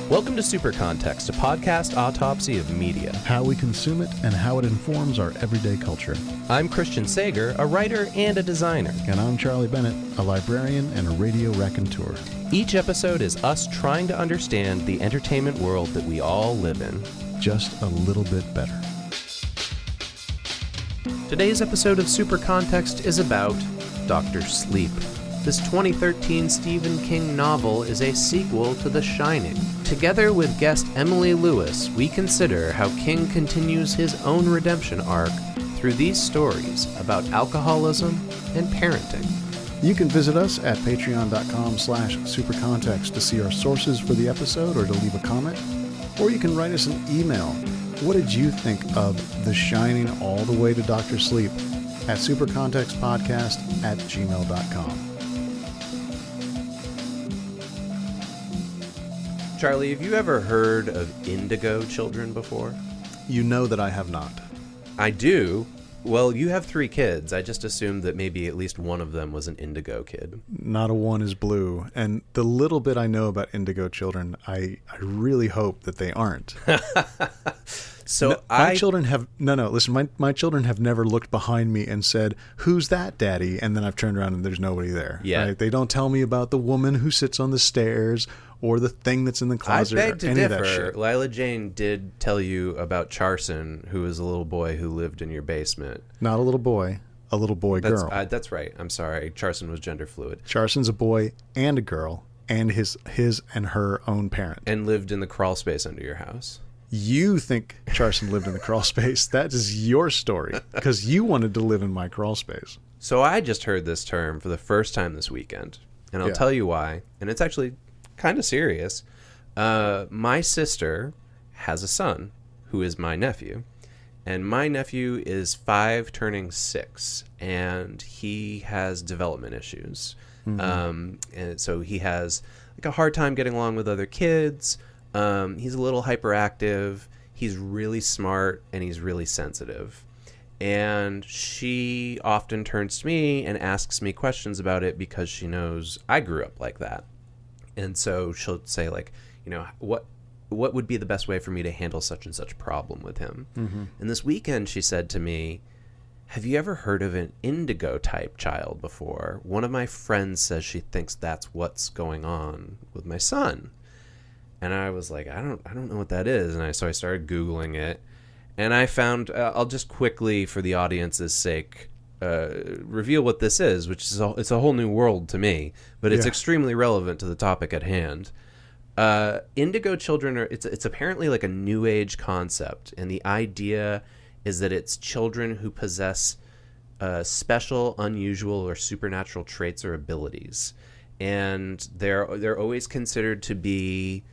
Welcome to Super Context, a podcast autopsy of media. How we consume it and how it informs our everyday culture. I'm Christian Sager, a writer and a designer. And I'm Charlie Bennett, a librarian and a radio raconteur. Each episode is us trying to understand the entertainment world that we all live in. Just a little bit better. Today's episode of Super Context is about Dr. Sleep. This 2013 Stephen King novel is a sequel to The Shining. Together with guest Emily Lewis, we consider how King continues his own redemption arc through these stories about alcoholism and parenting. You can visit us at patreon.com/supercontext to see our sources for the episode or to leave a comment. Or you can write us an email. What did you think of The Shining all the way to Dr. Sleep at supercontextpodcast@gmail.com. Charlie, have you ever heard of indigo children before? You know that I have not. I do. Well, you have 3 kids. I just assumed that maybe at least one of them was an indigo kid. Not a one is blue. And the little bit I know about indigo children, I really hope that they aren't. My children have my children have never looked behind me and said, "Who's that, Daddy?" And then I've turned around and there's nobody there. Yeah. Right? They don't tell me about the woman who sits on the stairs or the thing that's in the closet I beg to or any differ. of that shit. Lila Jane did tell you about Charson, who was a little boy who lived in your basement. Not a little boy girl. That's right. I'm sorry. Charson was gender fluid. Charson's a boy and a girl and his and her own parent. And lived in the crawl space under your house. You think Charson lived in the crawl space. That is your story, because you wanted to live in my crawl space. So I just heard this term for the first time this weekend, and I'll tell you why. And it's actually kind of serious. My sister has a son who is my nephew, and my nephew is 5 turning 6, and he has development issues. And so he has like a hard time getting along with other kids. He's a little hyperactive, he's really smart, and he's really sensitive. And she often turns to me and asks me questions about it because she knows I grew up like that. And so she'll say, like, you know, what would be the best way for me to handle such and such problem with him? And this weekend she said to me, "Have you ever heard of an indigo type child before? One of my friends says she thinks that's what's going on with my son." And I was like, I don't know what that is. And so I started Googling it. And I found, I'll just quickly, for the audience's sake, reveal what this is, which is it's a whole new world to me. But it's extremely relevant to the topic at hand. Indigo children it's apparently like a new age concept. And the idea is that it's children who possess special, unusual, or supernatural traits or abilities. And they're always considered to be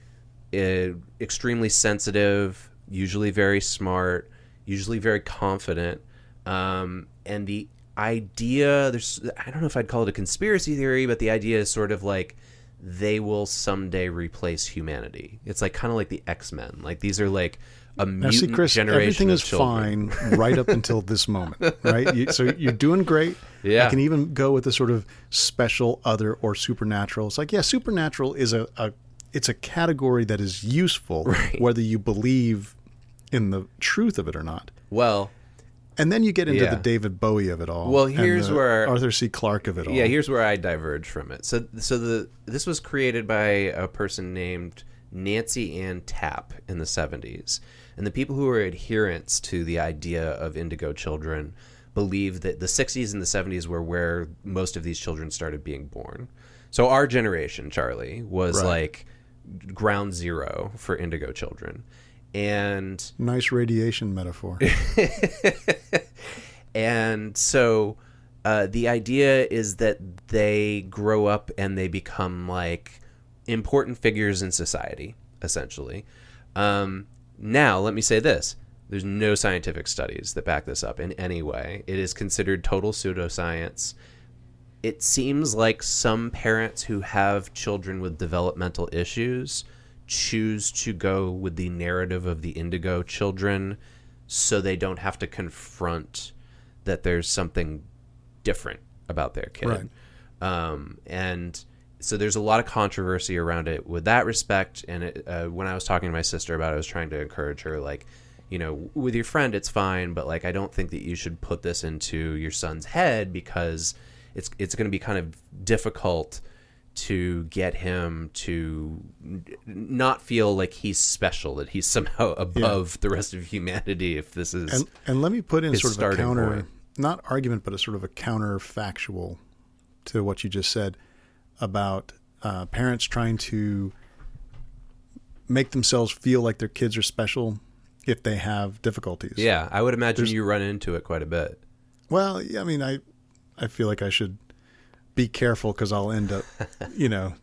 extremely sensitive, usually very smart, usually very confident, and the idea, I don't know if I'd call it a conspiracy theory, but the idea is sort of like they will someday replace humanity. It's like kind of like the X-Men. Like these are like a mutant Chris, generation everything of is children. fine right up until this moment, right? So you're doing great. Yeah. I can even go with the sort of special, other, or supernatural. It's like, supernatural is it's a category that is useful, right, whether you believe in the truth of it or not. Well, and then you get into the David Bowie of it all. Well, here's where Arthur C. Clarke of it all. Yeah, here's where I diverge from it. So this was created by a person named Nancy Ann Tapp in the 70s. And the people who were adherents to the idea of indigo children believe that the 60s and the 70s were where most of these children started being born. So our generation, Charlie, was like ground zero for indigo children. And nice radiation metaphor. And so the idea is that they grow up and they become like important figures in society, essentially. Now, let me say this. There's no scientific studies that back this up in any way. It is considered total pseudoscience. It seems like some parents who have children with developmental issues choose to go with the narrative of the indigo children so they don't have to confront that there's something different about their kid. And so there's a lot of controversy around it with that respect. And when I was talking to my sister about it, I was trying to encourage her, like, you know, with your friend, it's fine, but like, I don't think that you should put this into your son's head, because it's going to be kind of difficult to get him to not feel like he's special, that he's somehow above the rest of humanity if this is. And let me put in sort of a counter, point. Not argument, but a sort of a counterfactual to what you just said about parents trying to make themselves feel like their kids are special if they have difficulties. Yeah, I would imagine you run into it quite a bit. Well, I mean, I feel like I should be careful, because I'll end up,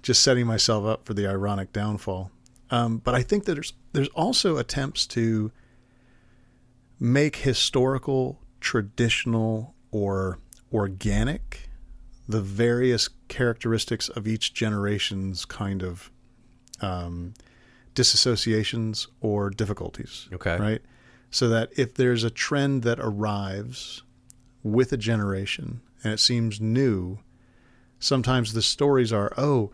just setting myself up for the ironic downfall. But I think that there's also attempts to make historical, traditional, or organic the various characteristics of each generation's kind of disassociations or difficulties. Okay. Right? So that if there's a trend that arrives with a generation and it seems new, sometimes the stories are, oh,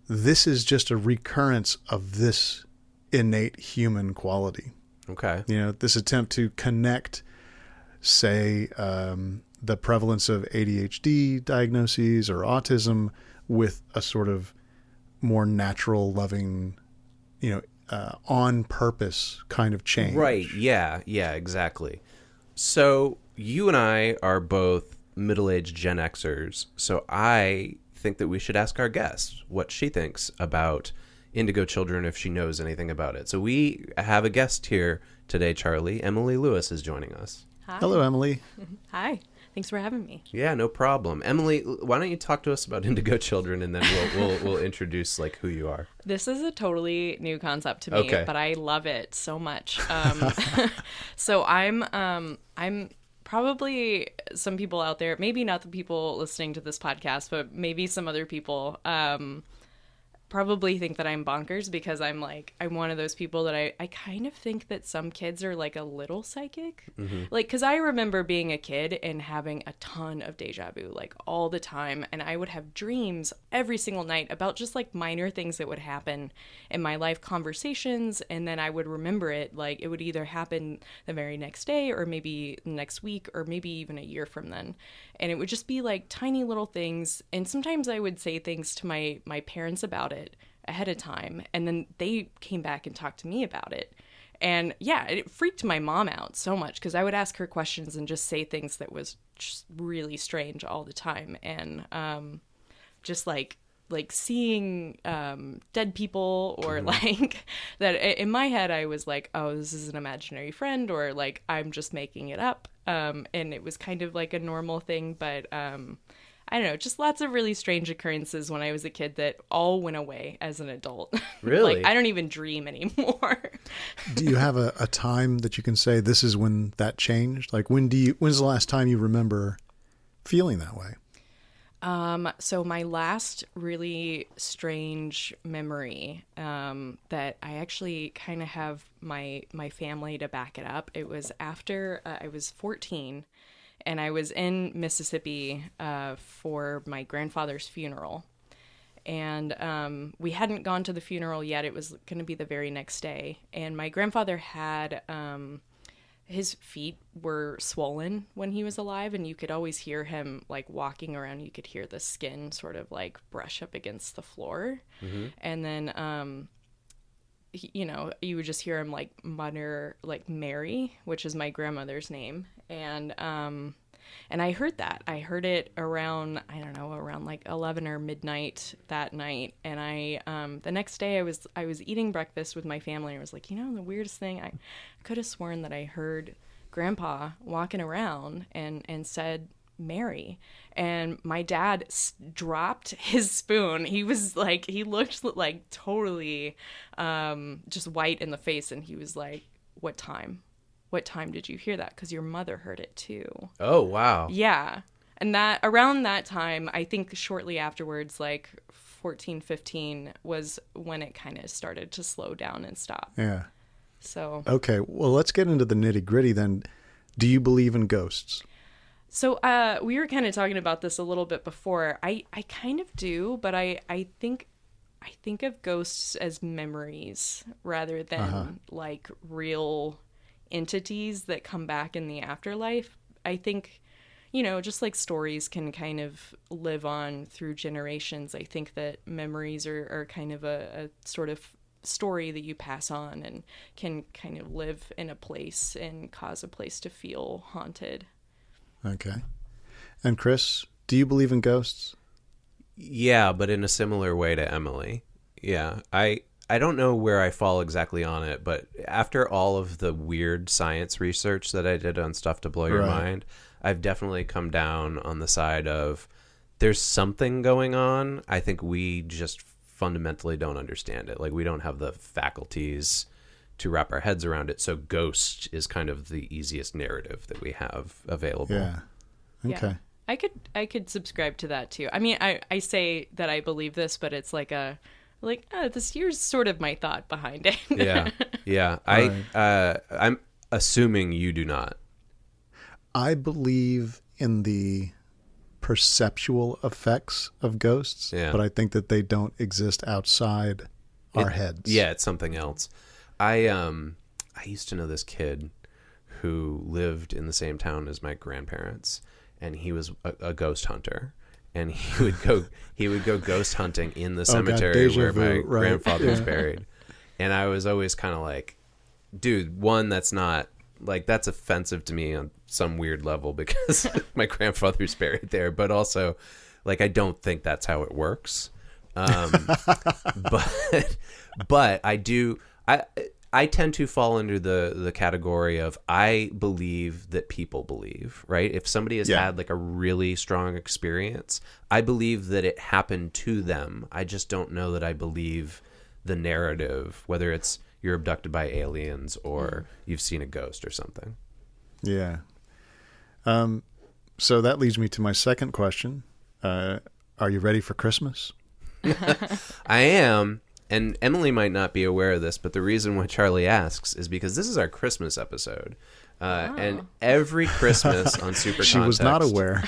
this is just a recurrence of this innate human quality. Okay. This attempt to connect, say, the prevalence of ADHD diagnoses or autism with a sort of more natural, loving, on purpose kind of change. Right. Yeah, exactly. So you and I are both middle-aged Gen Xers, so I think that we should ask our guest what she thinks about Indigo Children, if she knows anything about it. So we have a guest here today, Charlie. Emily Lewis is joining us. Hi. Hello, Emily. Hi. Thanks for having me. Yeah, no problem. Emily, why don't you talk to us about Indigo Children, and then we'll introduce like who you are. This is a totally new concept to me, but I love it so much. So I'm probably, some people out there, maybe not the people listening to this podcast, but maybe some other people, probably think that I'm bonkers, because I'm one of those people that I kind of think that some kids are like a little psychic. Mm-hmm. Like, because I remember being a kid and having a ton of deja vu, like all the time. And I would have dreams every single night about just like minor things that would happen in my life, conversations. And then I would remember it, like it would either happen the very next day or maybe next week or maybe even a year from then. And it would just be like tiny little things. And sometimes I would say things to my parents about it ahead of time, and then they came back and talked to me about it. And yeah, it freaked my mom out so much, because I would ask her questions and just say things that was just really strange all the time. And just like seeing dead people, or like that in my head I was like, oh, this is an imaginary friend, or like I'm just making it up. And it was kind of like a normal thing, but I don't know, just lots of really strange occurrences when I was a kid that all went away as an adult. Really? Like, I don't even dream anymore. Do you have a time that you can say this is when that changed? Like, when's the last time you remember feeling that way? So my last really strange memory, that I actually kind of have my family to back it up. It was after I was 14. And I was in Mississippi for my grandfather's funeral. And we hadn't gone to the funeral yet. It was going to be the very next day. And my grandfather had, his feet were swollen when he was alive. And you could always hear him like walking around. You could hear the skin sort of like brush up against the floor. Mm-hmm. And then, you would just hear him like mutter like Mary, which is my grandmother's name. And I heard that. I heard it around like 11 or midnight that night. And I, the next day I was eating breakfast with my family. And I was like, the weirdest thing, I could have sworn that I heard Grandpa walking around and said Mary. And my dad dropped his spoon. He was like, he looked like totally just white in the face. And he was like, what time did you hear that? Because your mother heard it too. Oh, wow. Yeah. And that around that time, I think shortly afterwards, like 14, 15 was when it kind of started to slow down and stop. Yeah. So. Okay. Well, let's get into the nitty gritty then. Do you believe in ghosts? So we were kind of talking about this a little bit before. I kind of do, but I think of ghosts as memories rather than like real entities that come back in the afterlife. I think, just like stories can kind of live on through generations, I think that memories are kind of a sort of story that you pass on and can kind of live in a place and cause a place to feel haunted. Okay. And Chris, do you believe in ghosts? Yeah, but in a similar way to Emily. Yeah, I don't know where I fall exactly on it, but after all of the weird science research that I did on Stuff to Blow Your Mind, I've definitely come down on the side of there's something going on. I think we just fundamentally don't understand it. Like, we don't have the faculties to wrap our heads around it. So ghost is kind of the easiest narrative that we have available. Yeah. Okay. Yeah. I could subscribe to that too. I mean, I say that I believe this, but it's like this here's sort of my thought behind it. Yeah. I'm assuming you do not. I believe in the perceptual effects of ghosts, but I think that they don't exist outside our heads. Yeah, it's something else. I used to know this kid who lived in the same town as my grandparents, and he was a ghost hunter. And he would go ghost hunting in the cemetery where my grandfather was buried. And I was always kind of like, dude, one, that's not like, that's offensive to me on some weird level because my grandfather's buried there, but also like, I don't think that's how it works. But I tend to fall under the category of I believe that people believe, right? If somebody has had like a really strong experience, I believe that it happened to them. I just don't know that I believe the narrative, whether it's you're abducted by aliens or you've seen a ghost or something. Yeah. So that leads me to my second question. Are you ready for Christmas? I am. And Emily might not be aware of this, but the reason why Charlie asks is because this is our Christmas episode. And every Christmas on Super She was not aware.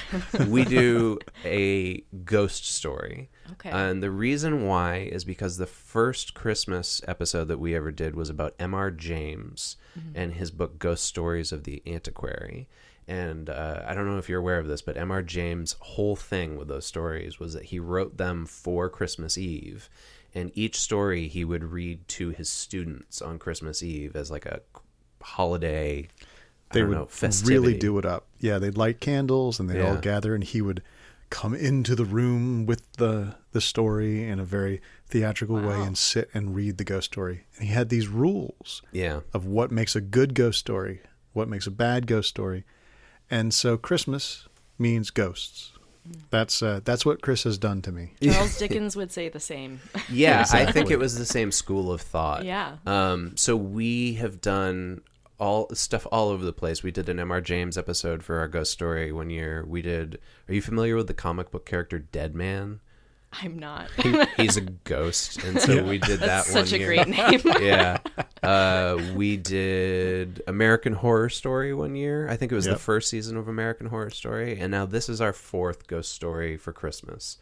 We do a ghost story. Okay. And the reason why is because the first Christmas episode that we ever did was about M.R. James and his book Ghost Stories of the Antiquary. And I don't know if you're aware of this, but M.R. James' whole thing with those stories was that he wrote them for Christmas Eve. And each story he would read to his students on Christmas Eve as like a holiday, festivity. Really do it up. Yeah, they'd light candles and they'd all gather, and he would come into the room with the story in a very theatrical way and sit and read the ghost story. And he had these rules of what makes a good ghost story, what makes a bad ghost story. And so Christmas means ghosts. That's what Chris has done to me. Charles Dickens would say the same. Yeah, exactly. I think it was the same school of thought. Yeah. So we have done all over the place. We did an M.R. James episode for our ghost story one year. Are you familiar with the comic book character Deadman? I'm not. He's a ghost, and so we did that one year. Such a great name. Yeah. We did American Horror Story one year. I think it was the first season of American Horror Story, and now this is our fourth ghost story for Christmas.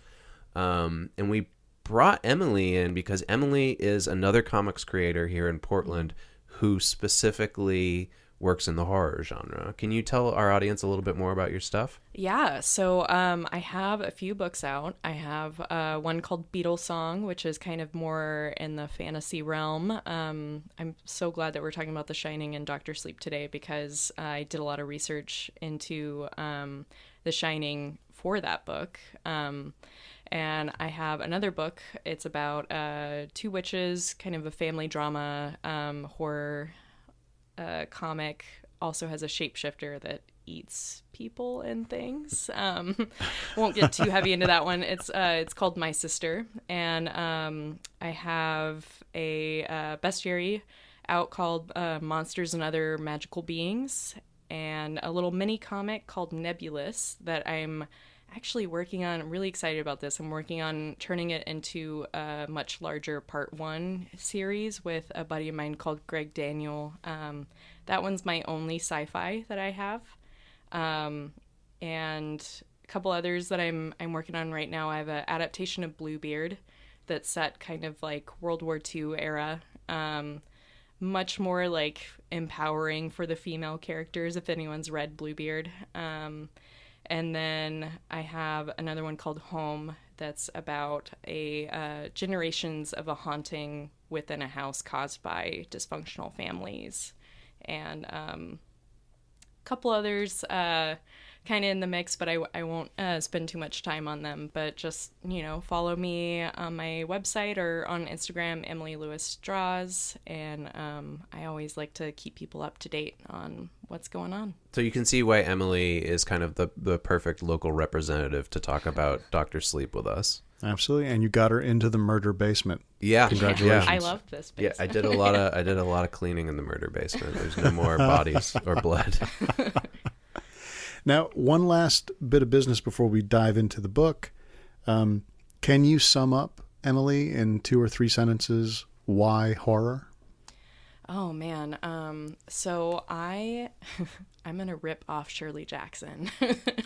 And we brought Emily in because Emily is another comics creator here in Portland who specifically works in the horror genre. Can you tell our audience a little bit more about your stuff? Yeah, so I have a few books out. I have one called Beetle Song, which is kind of more in the fantasy realm. I'm so glad that we're talking about The Shining and Dr. Sleep today because I did a lot of research into The Shining for that book. And I have another book. It's about two witches, kind of a family drama, horror comic. Also has a shapeshifter that eats people and things. Won't get too heavy into that one. It's called My Sister, and I have a bestiary out called Monsters and Other Magical Beings, and a little mini comic called Nebulous that I'm actually working on. I'm really excited about this. I'm working on turning it into a much larger part 1 series with a buddy of mine called Greg Daniel. That one's my only sci-fi that I have. And a couple others that I'm working on right now. I have an adaptation of Bluebeard that's set kind of like World War II era. Much more like empowering for the female characters, if anyone's read Bluebeard. And then I have another one called Home that's about generations of a haunting within a house caused by dysfunctional families. And a couple others kind of in the mix, but I won't spend too much time on them. But just, follow me on my website or on Instagram, Emily Lewis Draws. And I always like to keep people up to date on what's going on. So you can see why Emily is kind of the perfect local representative to talk about Dr. Sleep with us. Absolutely, and you got her into the murder basement. Yeah, congratulations! I love this basement. Yeah, I did a lot of cleaning in the murder basement. There's no more bodies or blood. Now, one last bit of business before we dive into the book. Can you sum up, Emily, in 2 or 3 sentences, why horror? Oh man, so I'm gonna rip off Shirley Jackson.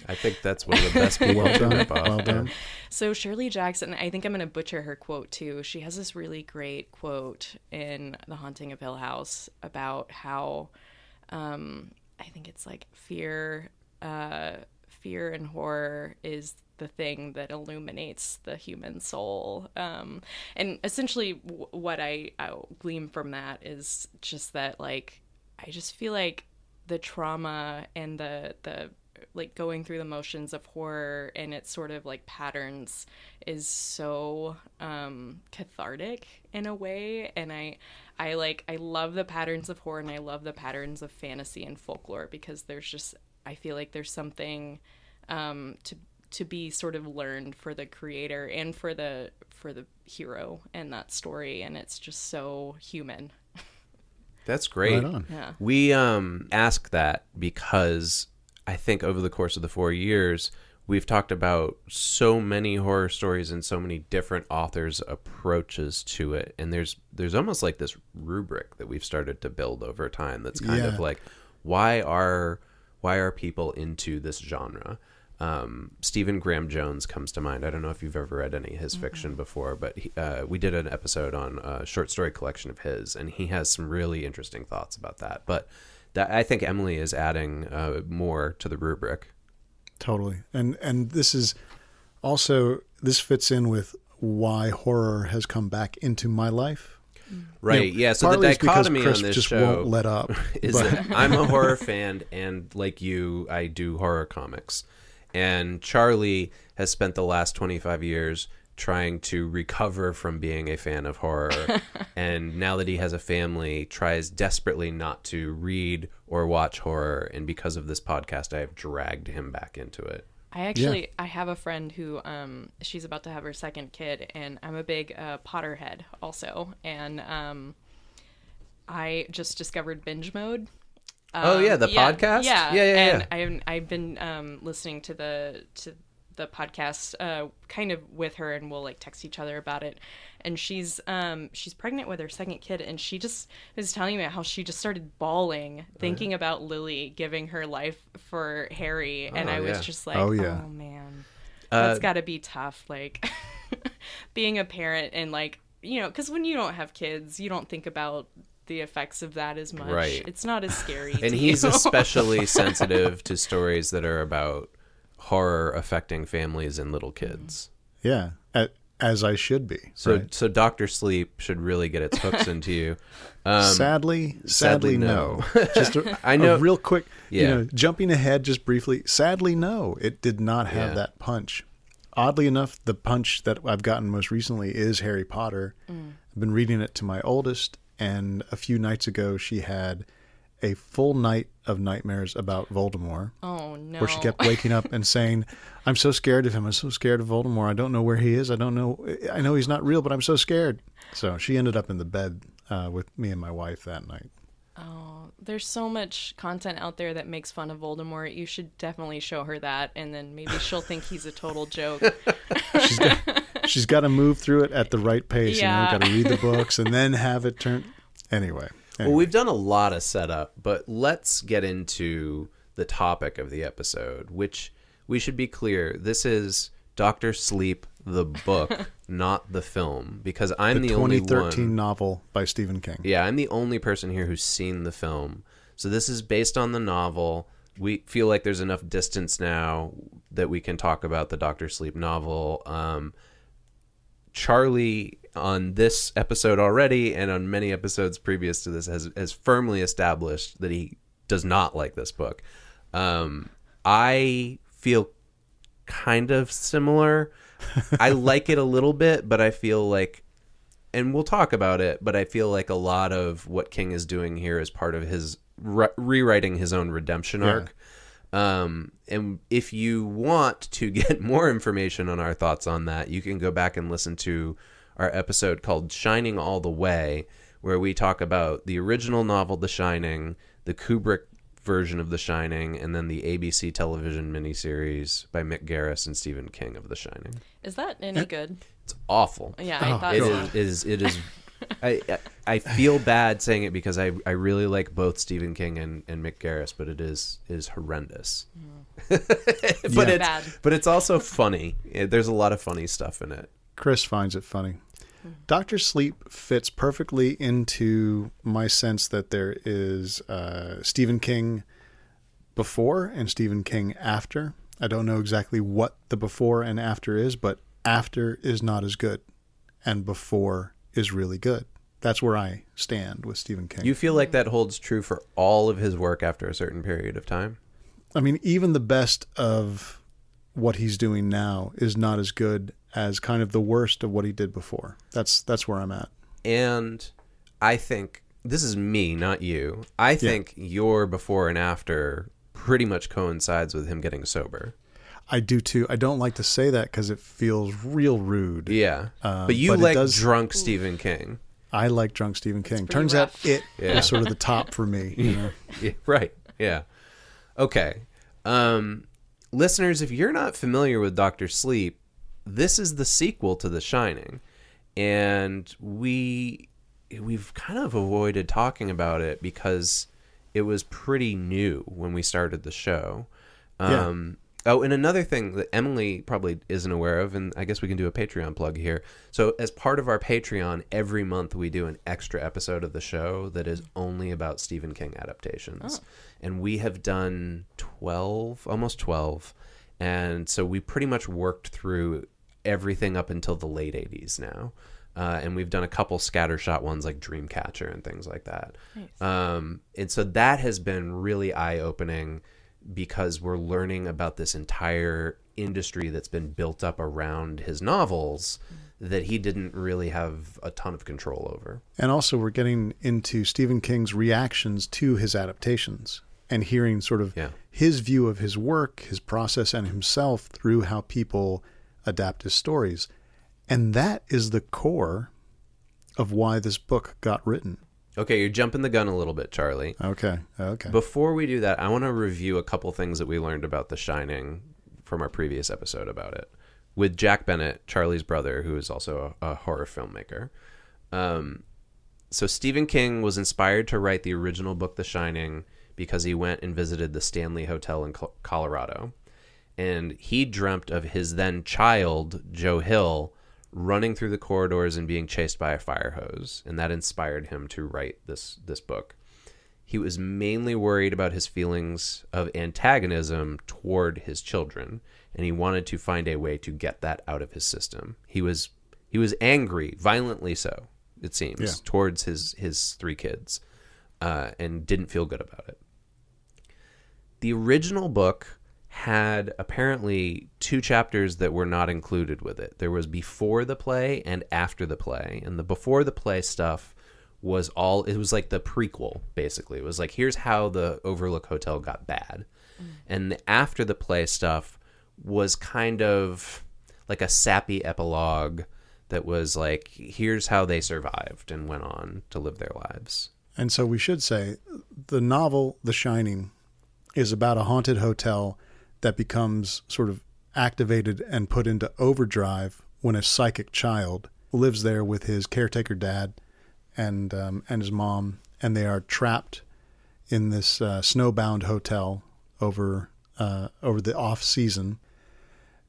I think that's one of the best people to rip off. Well done. So Shirley Jackson, I think I'm gonna butcher her quote too. She has this really great quote in The Haunting of Hill House about how, I think it's like fear and horror is the thing that illuminates the human soul. And essentially what I glean from that is just that, like, I just feel like the trauma and the like going through the motions of horror and its sort of like patterns is so cathartic in a way. And I love the patterns of horror and I love the patterns of fantasy and folklore, because I feel like there's something to be sort of learned for the creator and for the hero in that story, and it's just so human. That's great. Right on. Yeah. We ask that because I think over the course of the 4 years, we've talked about so many horror stories and so many different authors' approaches to it, and there's almost like this rubric that we've started to build over time. That's kind of like, why are people into this genre? Stephen Graham Jones comes to mind. I don't know if you've ever read any of his fiction before, but we did an episode on a short story collection of his, and he has some really interesting thoughts about that. But I think Emily is adding more to the rubric. Totally. And this is also, this fits in with why horror has come back into my life. Right. Yeah. So the dichotomy Chris on this just show won't let up. is that I'm a horror fan, and like you, I do horror comics. And Charlie has spent the last 25 years trying to recover from being a fan of horror. And now that he has a family, tries desperately not to read or watch horror. And because of this podcast, I have dragged him back into it. I have a friend who, she's about to have her second kid, and I'm a big Potterhead also. And I just discovered Binge Mode. The podcast? Yeah. Yeah. And I've been listening to the podcast kind of with her, and we'll like text each other about it. And she's pregnant with her second kid, and she just was telling me how she just started bawling thinking about Lily giving her life for Harry, and I was just like, oh man, that's got to be tough, like being a parent, and like, because when you don't have kids, you don't think about the effects of that as much. Right. It's not as scary. And he's especially sensitive to stories that are about horror affecting families and little kids. Yeah, as I should be. So, right? So Dr. Sleep should really get its hooks into you. Sadly, no. Just I know, a real quick, jumping ahead just briefly. Sadly, no, it did not have that punch. Oddly enough, the punch that I've gotten most recently is Harry Potter. I've been reading it to my oldest, and a few nights ago she had a full night of nightmares about Voldemort. Oh, no. Where she kept waking up and saying, I'm so scared of him. I'm so scared of Voldemort. I don't know where he is. I know he's not real, but I'm so scared. So she ended up in the bed with me and my wife that night. Oh, there's so much content out there that makes fun of Voldemort. You should definitely show her that, and then maybe she'll think he's a total joke. She's got to move through it at the right pace. Yeah. Got to read the books and then have it turn. Anyway. Well, we've done a lot of setup, but let's get into the topic of the episode, which we should be clear. This is Dr. Sleep, the book, not the film, because I'm the only one. 2013 novel by Stephen King. Yeah, I'm the only person here who's seen the film. So this is based on the novel. We feel like there's enough distance now that we can talk about the Dr. Sleep novel. Charlie, on this episode already and on many episodes previous to this, has firmly established that he does not like this book. I feel kind of similar. I like it a little bit, but I feel like, and we'll talk about it, but I feel like a lot of what King is doing here is part of his rewriting his own redemption arc. And if you want to get more information on our thoughts on that, you can go back and listen to our episode called Shining All the Way, where we talk about the original novel, The Shining, the Kubrick version of The Shining, and then the ABC television miniseries by Mick Garris and Stephen King of The Shining. Is that any good? It's awful. Yeah, I thought it is. I feel bad saying it because I really like both Stephen King and Mick Garris, but it is horrendous. But it's also funny. There's a lot of funny stuff in it. Chris finds it funny. Dr. Sleep fits perfectly into my sense that there is Stephen King before and Stephen King after. I don't know exactly what the before and after is, but after is not as good and before is really good. That's where I stand with Stephen King. You feel like that holds true for all of his work after a certain period of time? I mean, even the best of what he's doing now is not as good as kind of the worst of what he did before. That's where I'm at. And I think, this is me, not you, I think your before and after pretty much coincides with him getting sober. I do too. I don't like to say that because it feels real rude. Yeah. But you like drunk Stephen King. I like drunk Stephen King. Turns out it is sort of the top for me. You know? Yeah, right. Yeah. Okay. Listeners, if you're not familiar with Dr. Sleep, this is the sequel to The Shining. And we've kind of avoided talking about it because it was pretty new when we started the show. Oh, and another thing that Emily probably isn't aware of, and I guess we can do a Patreon plug here. So as part of our Patreon, every month we do an extra episode of the show that is only about Stephen King adaptations. Oh. And we have done 12, almost 12. And so we pretty much worked through everything up until the late 80s now. And we've done a couple scattershot ones like Dreamcatcher and things like that. Nice. And so that has been really eye-opening, because we're learning about this entire industry that's been built up around his novels that he didn't really have a ton of control over. And also we're getting into Stephen King's reactions to his adaptations and hearing sort of his view of his work, his process, and himself through how people adapt his stories. And that is the core of why this book got written. Okay, you're jumping the gun a little bit, Charlie. Okay. Before we do that, I want to review a couple things that we learned about The Shining from our previous episode about it with Jack Bennett, Charlie's brother, who is also a horror filmmaker. So Stephen King was inspired to write the original book, The Shining, because he went and visited the Stanley Hotel in Colorado. And he dreamt of his then child, Joe Hill, running through the corridors and being chased by a fire hose, and that inspired him to write this book. He was mainly worried about his feelings of antagonism toward his children, and he wanted to find a way to get that out of his system. He was angry, violently so, it seems, towards his three kids, and didn't feel good about it. The original book had apparently 2 chapters that were not included with it. There was before the play and after the play. And the before the play stuff was it was like the prequel, basically. It was like, here's how the Overlook Hotel got bad. And the after the play stuff was kind of like a sappy epilogue that was like, here's how they survived and went on to live their lives. And so we should say the novel, The Shining, is about a haunted hotel that becomes sort of activated and put into overdrive when a psychic child lives there with his caretaker dad and his mom, and they are trapped in this snowbound hotel over over the off season.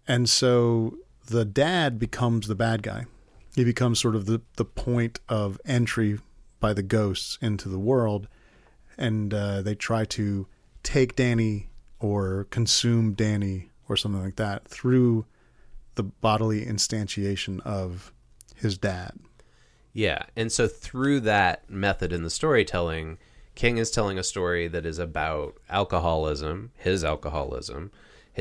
And so the dad becomes the bad guy. He becomes sort of the point of entry by the ghosts into the world. And they try to take Danny or consume Danny or something like that through the bodily instantiation of his dad. Yeah. And so through that method in the storytelling, King is telling a story that is about alcoholism, his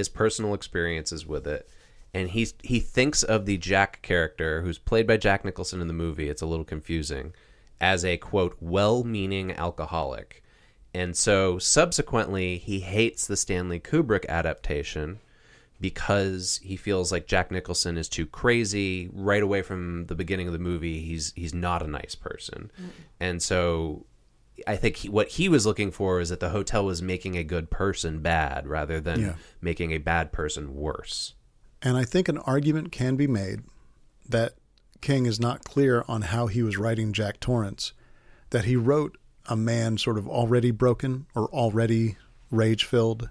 personal experiences with it. And he thinks of the Jack character, who's played by Jack Nicholson in the movie, it's a little confusing, as a, quote, well-meaning alcoholic. And so subsequently, he hates the Stanley Kubrick adaptation because he feels like Jack Nicholson is too crazy. Right away from the beginning of the movie, he's not a nice person. Mm. And so I think what he was looking for is that the hotel was making a good person bad rather than making a bad person worse. And I think an argument can be made that King is not clear on how he was writing Jack Torrance, that he wrote a man sort of already broken or already rage-filled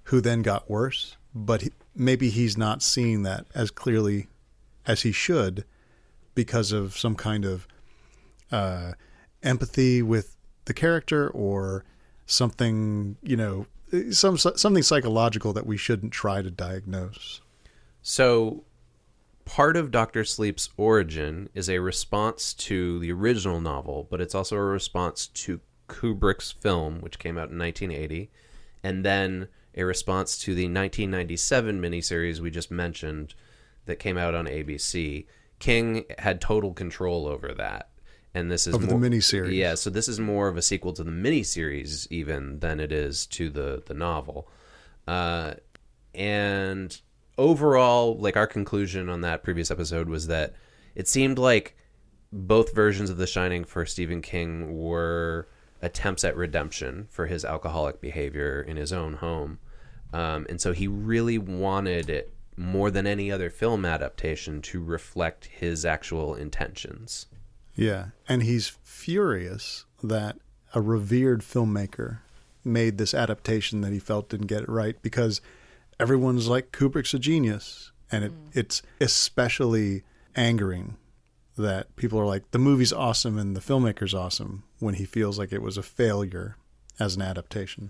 who then got worse, but maybe he's not seeing that as clearly as he should because of some kind of empathy with the character or something, something psychological that we shouldn't try to diagnose. So part of Dr. Sleep's origin is a response to the original novel, but it's also a response to Kubrick's film, which came out in 1980, and then a response to the 1997 miniseries we just mentioned that came out on ABC. King had total control over that. And this is over the miniseries. Yeah, so this is more of a sequel to the miniseries even than it is to the novel. And overall, like, our conclusion on that previous episode was that it seemed like both versions of The Shining for Stephen King were attempts at redemption for his alcoholic behavior in his own home. And so he really wanted it more than any other film adaptation to reflect his actual intentions. Yeah, and he's furious that a revered filmmaker made this adaptation that he felt didn't get it right because everyone's like, Kubrick's a genius. And it's especially angering that people are like, the movie's awesome and the filmmaker's awesome when he feels like it was a failure as an adaptation.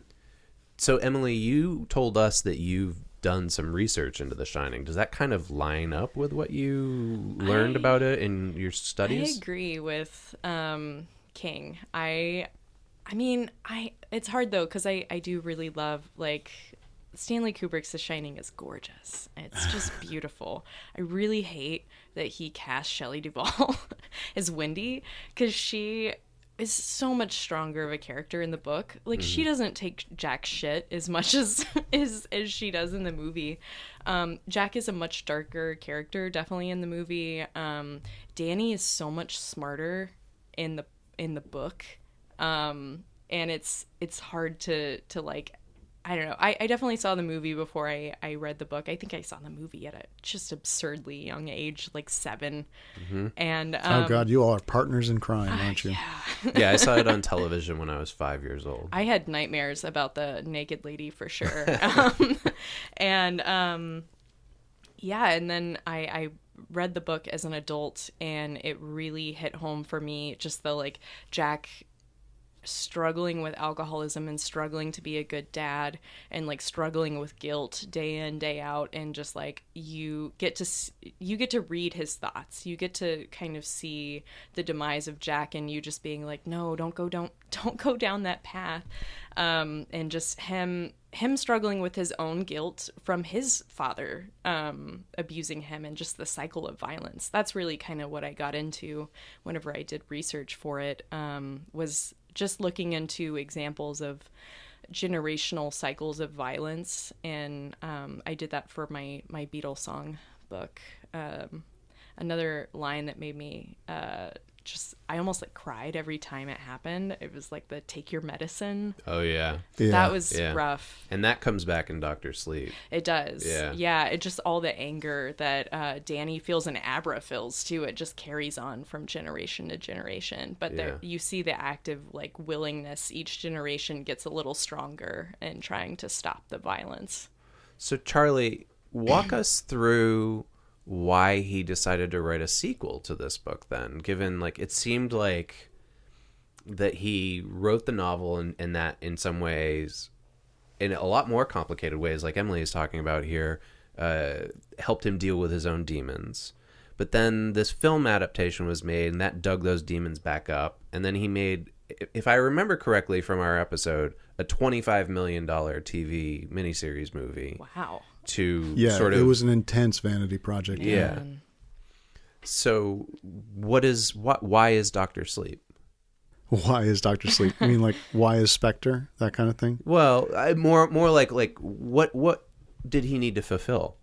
So, Emily, you told us that you've done some research into The Shining. Does that kind of line up with what you learned about it in your studies? I agree with King. I mean, it's hard though because I do really love, like, Stanley Kubrick's The Shining is gorgeous. It's just beautiful. I really hate that he cast Shelley Duvall as Wendy because she is so much stronger of a character in the book. Like, she doesn't take jack shit as much as she does in the movie. Jack is a much darker character, definitely in the movie. Danny is so much smarter in the book, and it's hard to like. I don't know. I definitely saw the movie before I read the book. I think I saw the movie at a just absurdly young age, like 7. Mm-hmm. And oh God, you all are partners in crime, aren't you? Yeah. Yeah, I saw it on television when I was 5 years old. I had nightmares about the naked lady for sure. And then I read the book as an adult, and it really hit home for me. Just the, like, Jack struggling with alcoholism and struggling to be a good dad and, like, struggling with guilt day in, day out, and just, like, you get to read his thoughts. You get to kind of see the demise of Jack, and you just being like, no, don't go down that path. And just him struggling with his own guilt from his father abusing him, and just the cycle of violence. That's really kind of what I got into whenever I did research for it, was just looking into examples of generational cycles of violence. And I did that for my Beatles song book. Another line that made me I almost like cried every time it happened. It was like the take your medicine. Oh yeah. That was rough. And that comes back in Dr. Sleep. It does. Yeah. It just, all the anger that Danny feels and Abra feels too, it just carries on from generation to generation. But there, you see the active like willingness. Each generation gets a little stronger in trying to stop the violence. So Charlie, walk us through why he decided to write a sequel to this book then, given like it seemed like that he wrote the novel and that in some ways, in a lot more complicated ways, like Emily is talking about here, helped him deal with his own demons. But then this film adaptation was made and that dug those demons back up. And then he made, if I remember correctly from our episode, a $25 million TV miniseries movie. Wow. To sort of, it was an intense vanity project. Yeah. So why is Dr. Sleep? Why is Dr. Sleep? I mean, like, why is Spectre? That kind of thing? Well, more like what did he need to fulfill?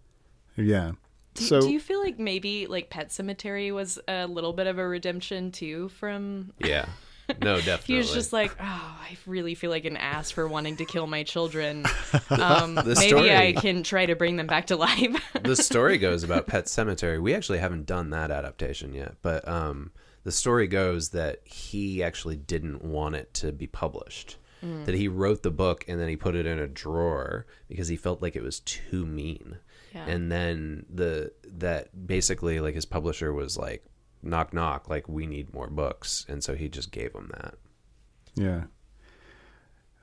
Yeah. Do you feel like maybe like Pet Sematary was a little bit of a redemption too from... Yeah. No, definitely. He was just like, oh, I really feel like an ass for wanting to kill my children. Maybe I can try to bring them back to life. The story goes about Pet Sematary. We actually haven't done that adaptation yet, but the story goes that he actually didn't want it to be published. That he wrote the book and then he put it in a drawer because he felt like it was too mean. Yeah. And then that basically like his publisher was like, knock knock, like we need more books, and so he just gave them that. Yeah.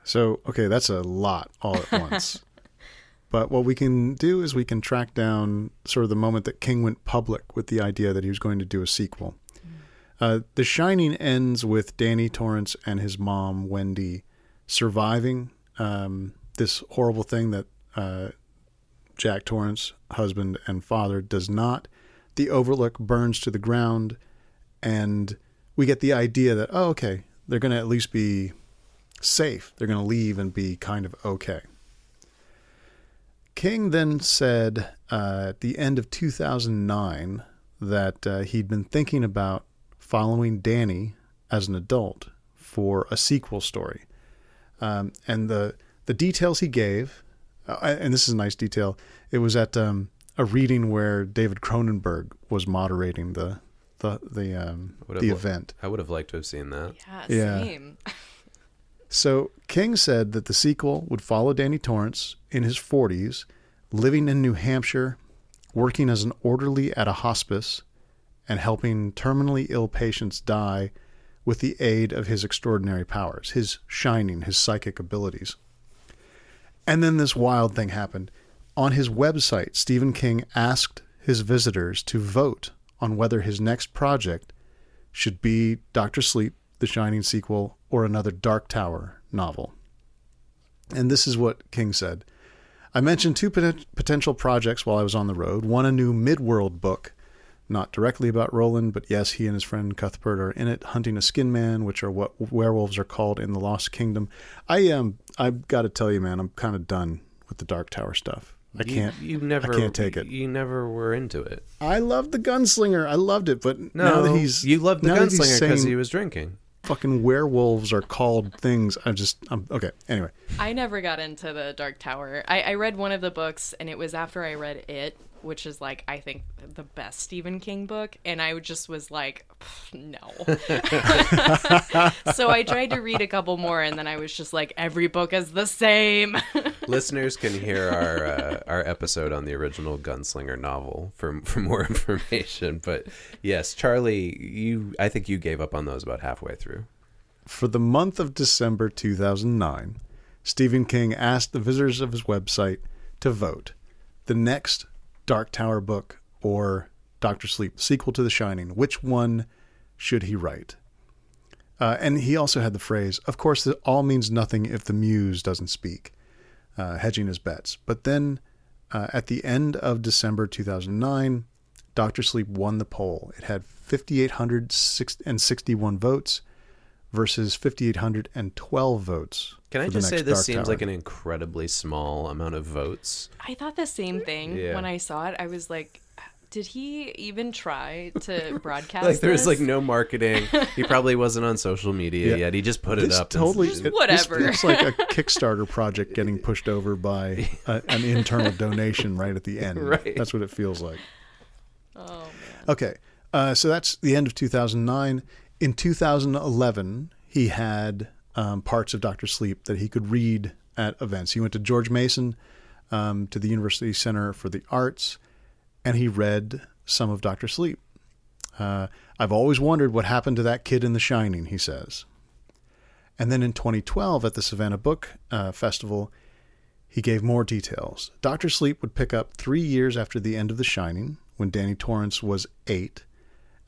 So okay, that's a lot all at once. But what we can do is we can track down sort of the moment that King went public with the idea that he was going to do a sequel. The Shining ends with Danny Torrance and his mom Wendy surviving this horrible thing that Jack Torrance, husband and father, does not. The Overlook burns to the ground, and we get the idea that, oh, okay, they're going to at least be safe. They're going to leave and be kind of okay. King then said at the end of 2009 that he'd been thinking about following Danny as an adult for a sequel story. And the details he gave, and this is a nice detail, it was at... a reading where David Cronenberg was moderating the event. I would have liked to have seen that. Yeah, same. So King said that the sequel would follow Danny Torrance in his 40s, living in New Hampshire, working as an orderly at a hospice, and helping terminally ill patients die with the aid of his extraordinary powers, his shining, his psychic abilities. And then this wild thing happened. On his website, Stephen King asked his visitors to vote on whether his next project should be Dr. Sleep, the Shining sequel, or another Dark Tower novel. And this is what King said. I mentioned two potential projects while I was on the road. One, a new Midworld book, not directly about Roland, but yes, he and his friend Cuthbert are in it, hunting a skin man, which are what werewolves are called in the Lost Kingdom. I've got to tell you, man, I'm kind of done with the Dark Tower stuff. I can't take it. You never were into it. I loved the Gunslinger. I loved it, but now that he's... You loved the Gunslinger because he was drinking. Fucking werewolves are called things. I'm okay. Anyway. I never got into the Dark Tower. I read one of the books, and it was after I read It, which is like, I think, the best Stephen King book. And I just was like, no. So I tried to read a couple more, and then I was just like, every book is the same. Listeners can hear our episode on the original Gunslinger novel for more information. But yes, Charlie, I think you gave up on those about halfway through. For the month of December 2009, Stephen King asked the visitors of his website to vote. The next Dark Tower book or Dr. Sleep, sequel to The Shining, which one should he write? And he also had the phrase, of course, it all means nothing if the muse doesn't speak, hedging his bets. But then at the end of December 2009, Dr. Sleep won the poll. It had 5,861 votes versus 5,812 votes. Can I just say this seems like an incredibly small amount of votes? I thought the same thing when I saw it. I was like, Did he even try to broadcast Like there was this? no marketing. He probably wasn't on social media yet. He just put it up. Totally, whatever. It's like a Kickstarter project getting pushed over by an internal donation right at the end. Right. That's what it feels like. Oh man. Okay, so that's the end of 2009. In 2011, he had parts of Dr. Sleep that he could read at events. He went to George Mason, to the University Center for the Arts, and he read some of Dr. Sleep. I've always wondered what happened to that kid in The Shining, he says. And then in 2012 at the Savannah Book Festival, he gave more details. Dr. Sleep would pick up 3 years after the end of The Shining, when Danny Torrance was 8,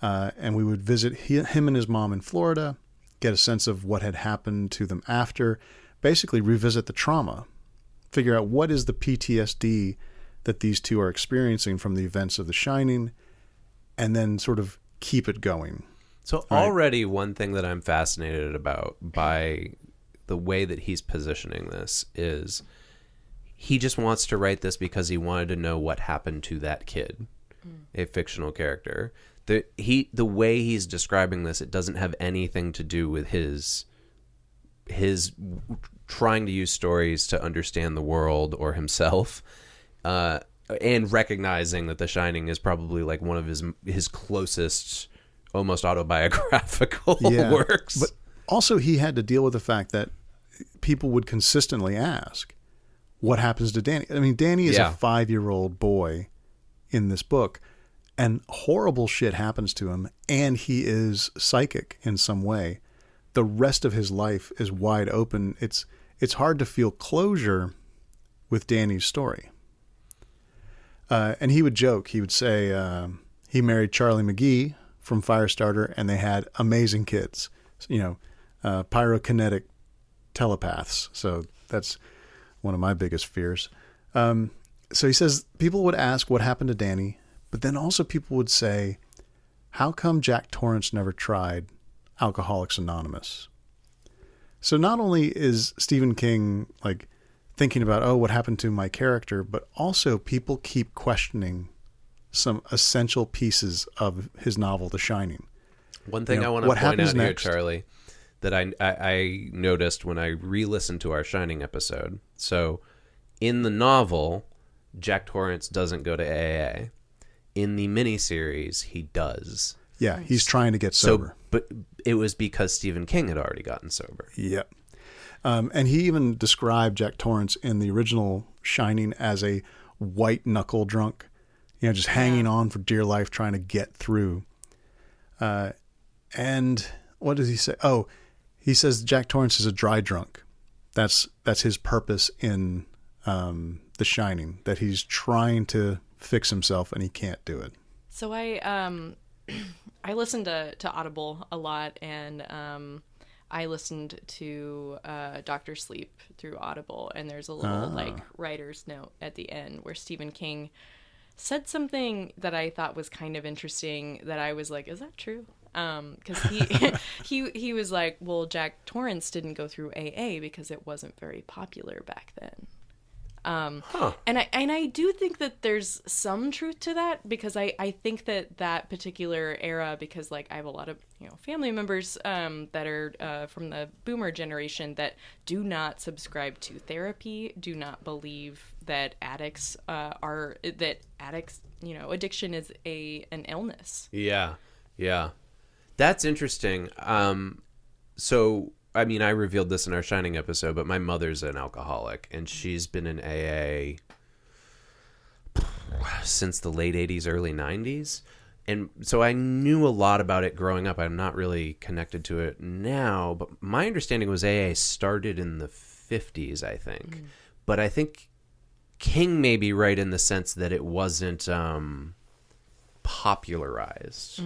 and we would visit him and his mom in Florida, get a sense of what had happened to them after, basically revisit the trauma, figure out what is the PTSD that these two are experiencing from the events of The Shining, and then sort of keep it going. So already one thing that I'm fascinated about by the way that he's positioning this is he just wants to write this because he wanted to know what happened to that kid, a fictional character. The way he's describing this, it doesn't have anything to do with his trying to use stories to understand the world or himself. And recognizing that The Shining is probably like one of his closest, almost autobiographical works. But also he had to deal with the fact that people would consistently ask, what happens to Danny? I mean, Danny is a 5-year-old boy in this book, and horrible shit happens to him, and he is psychic in some way. The rest of his life is wide open. It's hard to feel closure with Danny's story. And he would joke. He would say he married Charlie McGee from Firestarter, and they had amazing kids. Pyrokinetic telepaths. So that's one of my biggest fears. So he says people would ask what happened to Danny, but then also people would say, how come Jack Torrance never tried Alcoholics Anonymous? So not only is Stephen King like thinking about, what happened to my character, but also people keep questioning some essential pieces of his novel, The Shining. One thing I want to point out here, Charlie, that I noticed when I re-listened to our Shining episode. So in the novel, Jack Torrance doesn't go to AA. In the miniseries, he does. Yeah, he's trying to get sober. But it was because Stephen King had already gotten sober. Yep. And he even described Jack Torrance in the original Shining as a white knuckle drunk, just hanging on for dear life, trying to get through. And what does he say? Oh, he says Jack Torrance is a dry drunk. That's his purpose in The Shining, that he's trying to fix himself and he can't do it. So I listened to Audible a lot, and I listened to Dr. Sleep through Audible, and there's a little writer's note at the end where Stephen King said something that I thought was kind of interesting, that I was like, is that true? Because he was like, well, Jack Torrance didn't go through AA because it wasn't very popular back then. And I do think that there's some truth to that, because I think that particular era, because like I have a lot of family members that are from the boomer generation that do not subscribe to therapy, do not believe that addicts addiction is an illness. Yeah, that's interesting. So I mean, I revealed this in our Shining episode, but my mother's an alcoholic, and she's been in AA since the late 80s, early 90s. And so I knew a lot about it growing up. I'm not really connected to it now, but my understanding was AA started in the 50s, I think. But I think King may be right in the sense that it wasn't popularized.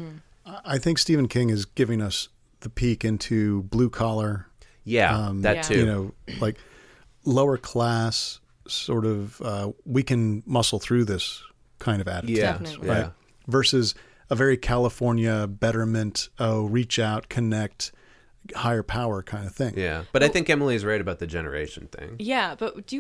I think Stephen King is giving us the peek into blue collar. That too. Like lower class sort of, we can muscle through this kind of attitude. Definitely. Right? Versus a very California betterment, reach out, connect, higher power kind of thing. Yeah. But I think Emily's right about the generation thing. Yeah. But do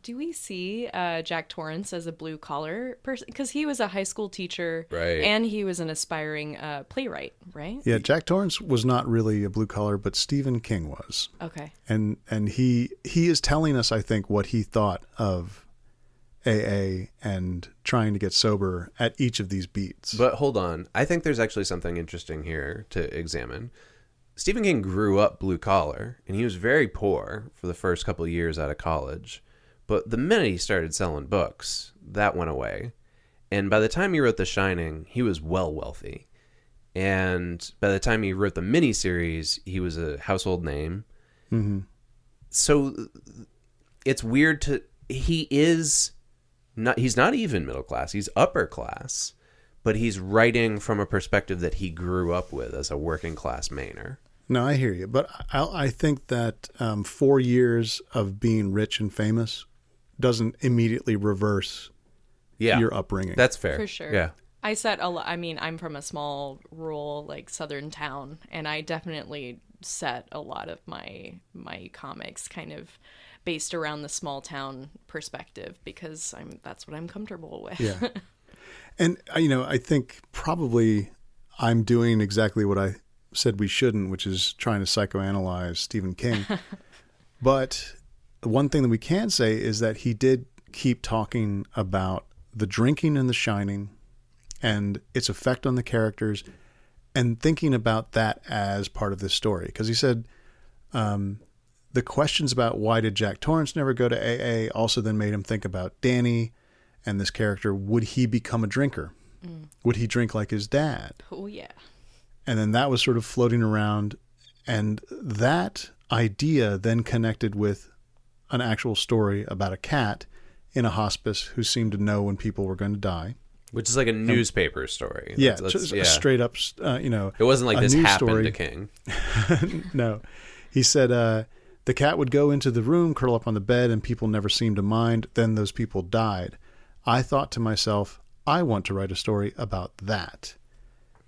do we see Jack Torrance as a blue collar person? Because he was a high school teacher, right? And he was an aspiring playwright, right? Yeah, Jack Torrance was not really a blue collar, but Stephen King was. Okay. And he is telling us, I think, what he thought of AA and trying to get sober at each of these beats. But hold on, I think there's actually something interesting here to examine. Stephen King grew up blue collar, and he was very poor for the first couple of years out of college. But the minute he started selling books, that went away. And by the time he wrote The Shining, he was well wealthy. And by the time he wrote the miniseries, he was a household name. Mm-hmm. So it's weird he's not even middle class, he's upper class, but he's writing from a perspective that he grew up with as a working class Mainer. No, I hear you. But I think that 4 years of being rich and famous doesn't immediately reverse your upbringing. That's fair. For sure. Yeah. I set a lot. I mean, I'm from a small, rural, like southern town, and I definitely set a lot of my comics kind of based around the small town perspective because that's what I'm comfortable with. Yeah. And I think probably I'm doing exactly what I said we shouldn't, which is trying to psychoanalyze Stephen King. But one thing that we can say is that he did keep talking about the drinking in The Shining and its effect on the characters and thinking about that as part of this story. Because he said the questions about why did Jack Torrance never go to AA also then made him think about Danny and this character. Would he become a drinker? Would he drink like his dad? Oh, yeah. And then that was sort of floating around. And that idea then connected with an actual story about a cat in a hospice who seemed to know when people were going to die. Which is like a newspaper story. Yeah, straight up, It wasn't like this happened to King. No. He said the cat would go into the room, curl up on the bed, and people never seemed to mind. Then those people died. I thought to myself, I want to write a story about that.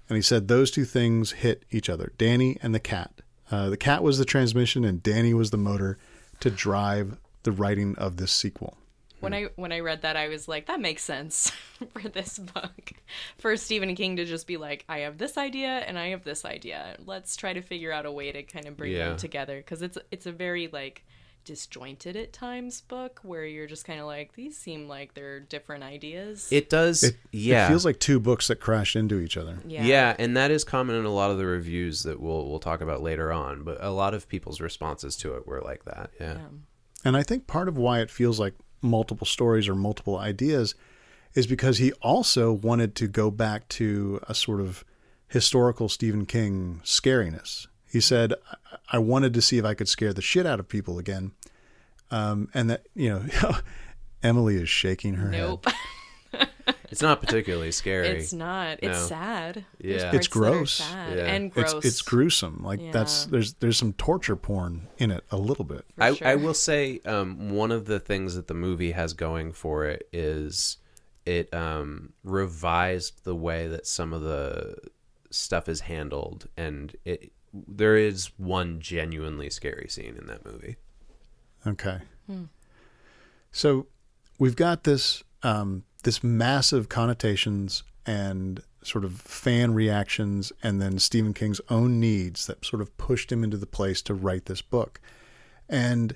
And he said those two things hit each other, Danny and the cat. The cat was the transmission and Danny was the motor to drive the writing of this sequel. When I read that, I was like, that makes sense for this book. For Stephen King to just be like, I have this idea and I have this idea. Let's try to figure out a way to kind of bring them together. Because it's a very like disjointed at times book where you're just kind of like, these seem like they're different ideas. It does. It feels like two books that crash into each other. Yeah, and that is common in a lot of the reviews that we'll talk about later on. But a lot of people's responses to it were like that. Yeah. And I think part of why it feels like multiple stories or multiple ideas is because he also wanted to go back to a sort of historical Stephen King scariness. He said, I wanted to see if I could scare the shit out of people again. And that, Emily is shaking her head. It's not particularly scary. It's not. It's sad. Yeah. It's gross. Sad and gross. It's gruesome. Like there's some torture porn in it a little bit. I will say one of the things that the movie has going for it is it revised the way that some of the stuff is handled, and there is one genuinely scary scene in that movie. Okay. So we've got this this massive connotations and sort of fan reactions, and then Stephen King's own needs that sort of pushed him into the place to write this book. And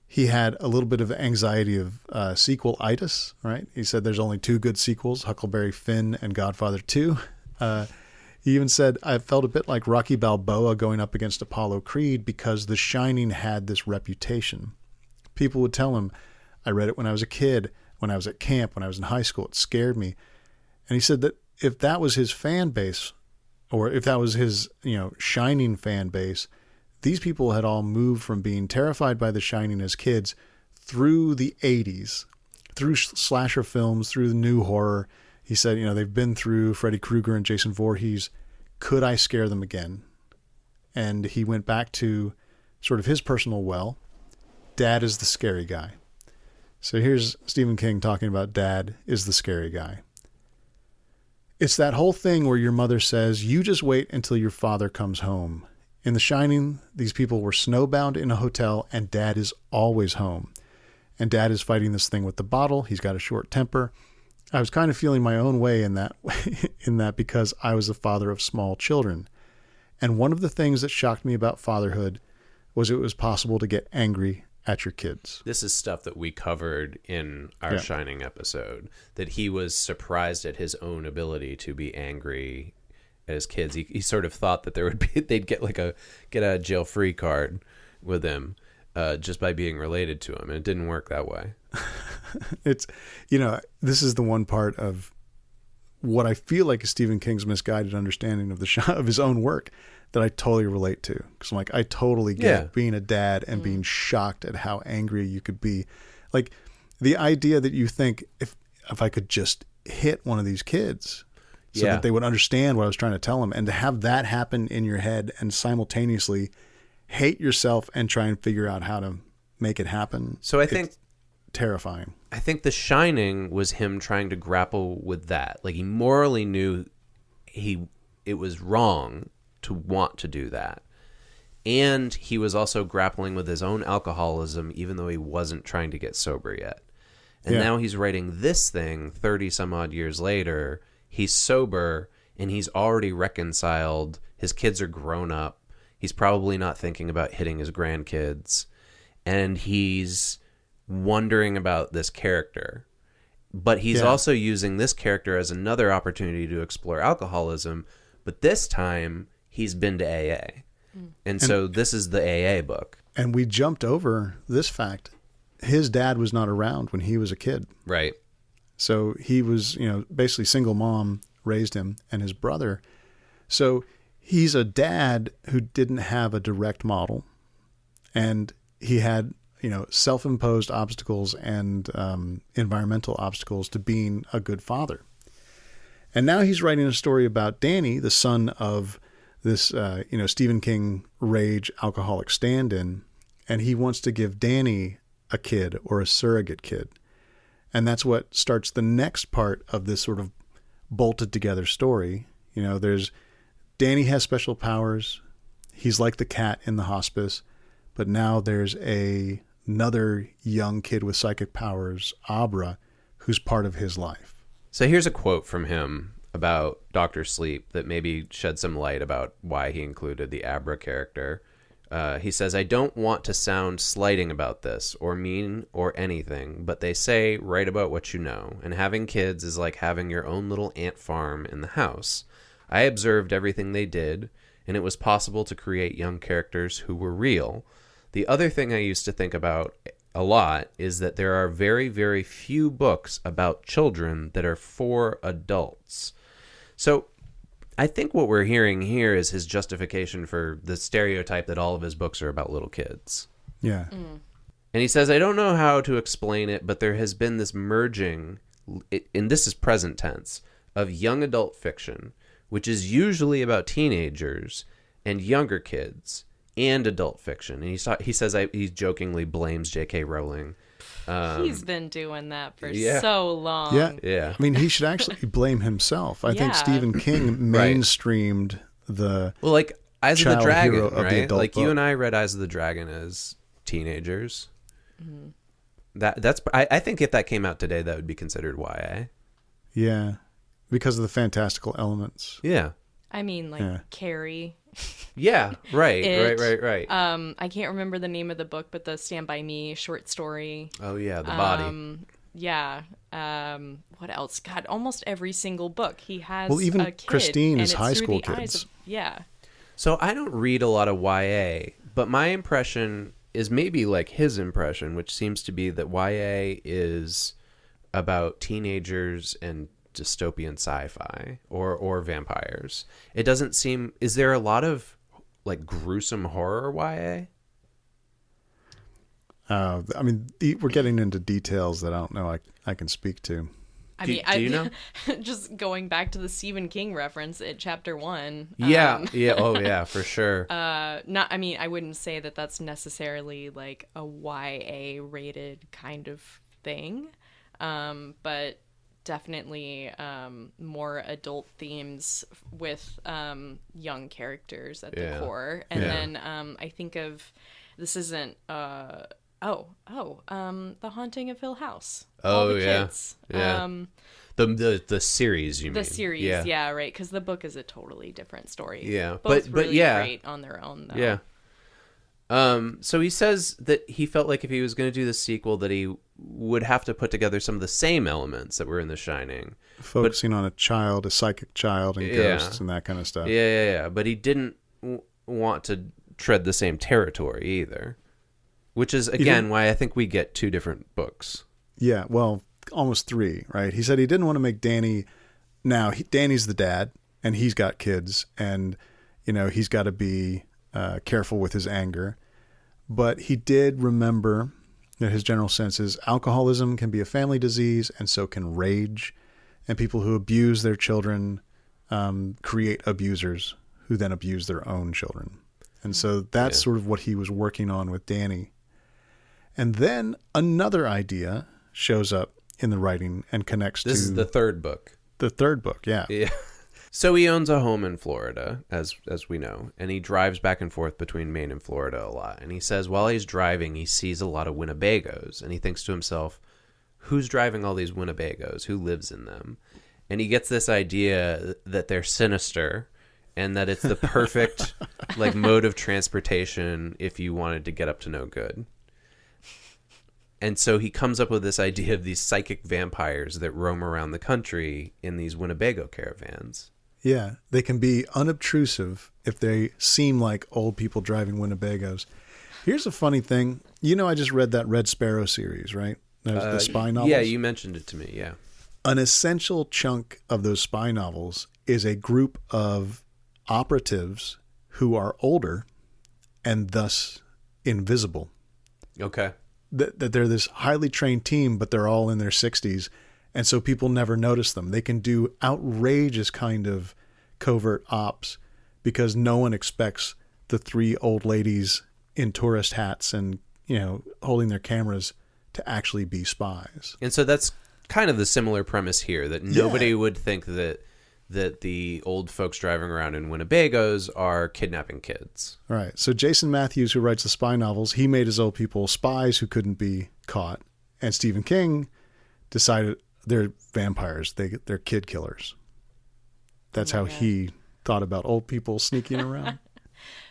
he had a little bit of anxiety of sequel-itis, right? He said there's only two good sequels, Huckleberry Finn and Godfather 2. He even said, I felt a bit like Rocky Balboa going up against Apollo Creed because The Shining had this reputation. People would tell him, I read it when I was a kid, when I was at camp, when I was in high school. It scared me. And he said that if that was his fan base, or if that was his, Shining fan base, these people had all moved from being terrified by The Shining as kids through the 80s, through slasher films, through the new horror. He said, they've been through Freddy Krueger and Jason Voorhees. Could I scare them again? And he went back to sort of his personal well. Dad is the scary guy. So here's Stephen King talking about Dad is the scary guy. It's that whole thing where your mother says, you just wait until your father comes home. In The Shining, these people were snowbound in a hotel and Dad is always home. and dad is fighting this thing with the bottle. He's got a short temper. I was kind of feeling my own way in that because I was the father of small children. And one of the things that shocked me about fatherhood was it was possible to get angry at your kids. This is stuff that we covered in our Shining episode, that he was surprised at his own ability to be angry at his kids. He sort of thought that they'd get a jail free card with him just by being related to him, and it didn't work that way. It's, this is the one part of what I feel like is Stephen King's misguided understanding of of his own work that I totally relate to. Because I'm like, I totally get being a dad and being shocked at how angry you could be. Like the idea that you think if I could just hit one of these kids so that they would understand what I was trying to tell them, and to have that happen in your head and simultaneously hate yourself and try and figure out how to make it happen. So I think terrifying. I think The Shining was him trying to grapple with that. Like, he morally knew it was wrong to want to do that. And he was also grappling with his own alcoholism, even though he wasn't trying to get sober yet. And now he's writing this thing 30 some odd years later. He's sober and he's already reconciled. His kids are grown up. He's probably not thinking about hitting his grandkids. And he's wondering about this character. But he's also using this character as another opportunity to explore alcoholism. But this time, he's been to AA. And so this is the AA book. And we jumped over this fact. His dad was not around when he was a kid. Right. So he was, basically single mom raised him and his brother. So he's a dad who didn't have a direct model. And he had, self-imposed obstacles and environmental obstacles to being a good father. And now he's writing a story about Danny, the son of this, Stephen King rage alcoholic stand-in. And he wants to give Danny a kid or a surrogate kid. And that's what starts the next part of this sort of bolted together story. There's Danny has special powers. He's like the cat in the hospice, but now there's another young kid with psychic powers, Abra, who's part of his life. So here's a quote from him about Dr. Sleep that maybe shed some light about why he included the Abra character. He says, "I don't want to sound slighting about this or mean or anything, but they say write about what you know, and having kids is like having your own little ant farm in the house. I observed everything they did, and it was possible to create young characters who were real. The other thing I used to think about a lot is that there are very, very few books about children that are for adults." So I think what we're hearing here is his justification for the stereotype that all of his books are about little kids. Yeah. And he says, "I don't know how to explain it, but there has been this merging, and this is present tense, of young adult fiction, which is usually about teenagers and younger kids, and adult fiction." And he says he jokingly blames J.K. Rowling. He's been doing that for so long. Yeah. I mean, he should actually blame himself. I think Stephen King mainstreamed the Eyes of the Dragon, right? Like book. You and I read Eyes of the Dragon as teenagers. Mm-hmm. I think if that came out today, that would be considered YA. Yeah, because of the fantastical elements. Yeah. I mean, Carrie. Yeah, right. I can't remember the name of the book, but the Stand By Me short story. Oh yeah, The Body. Yeah. What else? God, almost every single book he has. Well, even a kid, Christine is high school kids. So I don't read a lot of YA, but my impression is maybe like his impression, which seems to be that YA is about teenagers and dystopian sci-fi or vampires. It doesn't seem. Is there a lot of gruesome horror YA? I mean, we're getting into details that I don't know I can speak to. Do you know? Just going back to the Stephen King reference at chapter 1. Yeah. Oh yeah, for sure. I wouldn't say that that's necessarily like a YA rated kind of thing, but definitely more adult themes with young characters at the core. And then I think of, this isn't The Haunting of Hill House. Oh, All the yeah. kids. Yeah. The series, you mean? The series, yeah, right. Because the book is a totally different story. Yeah, Both but really yeah, great on their own, though. Yeah. So he says that he felt like if he was going to do the sequel, that he would have to put together some of the same elements that were in The Shining, focusing on a psychic child, and ghosts and that kind of stuff. Yeah. But he didn't want to tread the same territory either, which is again why I think we get two different books. Yeah, well, almost three, right? He said he didn't want to make Danny. Now Danny's the dad, and he's got kids, and he's got to be careful with his anger. But he did remember that his general sense is alcoholism can be a family disease, and so can rage. And people who abuse their children create abusers who then abuse their own children. And so that's sort of what he was working on with Danny. And then another idea shows up in the writing and connects to... This is the third book. The third book, yeah. Yeah. So he owns a home in Florida, as we know, and he drives back and forth between Maine and Florida a lot. And he says while he's driving, he sees a lot of Winnebagos, and he thinks to himself, who's driving all these Winnebagos? Who lives in them? And he gets this idea that they're sinister and that it's the perfect mode of transportation if you wanted to get up to no good. And so he comes up with this idea of these psychic vampires that roam around the country in these Winnebago caravans. Yeah, they can be unobtrusive if they seem like old people driving Winnebagos. Here's a funny thing. I just read that Red Sparrow series, right? The spy novels. Yeah, you mentioned it to me, yeah. An essential chunk of those spy novels is a group of operatives who are older and thus invisible. Okay. That they're this highly trained team, but they're all in their 60s. And so people never notice them. They can do outrageous kind of covert ops because no one expects the three old ladies in tourist hats and, holding their cameras to actually be spies. And so that's kind of the similar premise here, that nobody would think that the old folks driving around in Winnebagos are kidnapping kids. Right. So Jason Matthews, who writes the spy novels, he made his old people spies who couldn't be caught. And Stephen King decided they're vampires. They're kid killers. That's how he thought about old people sneaking around.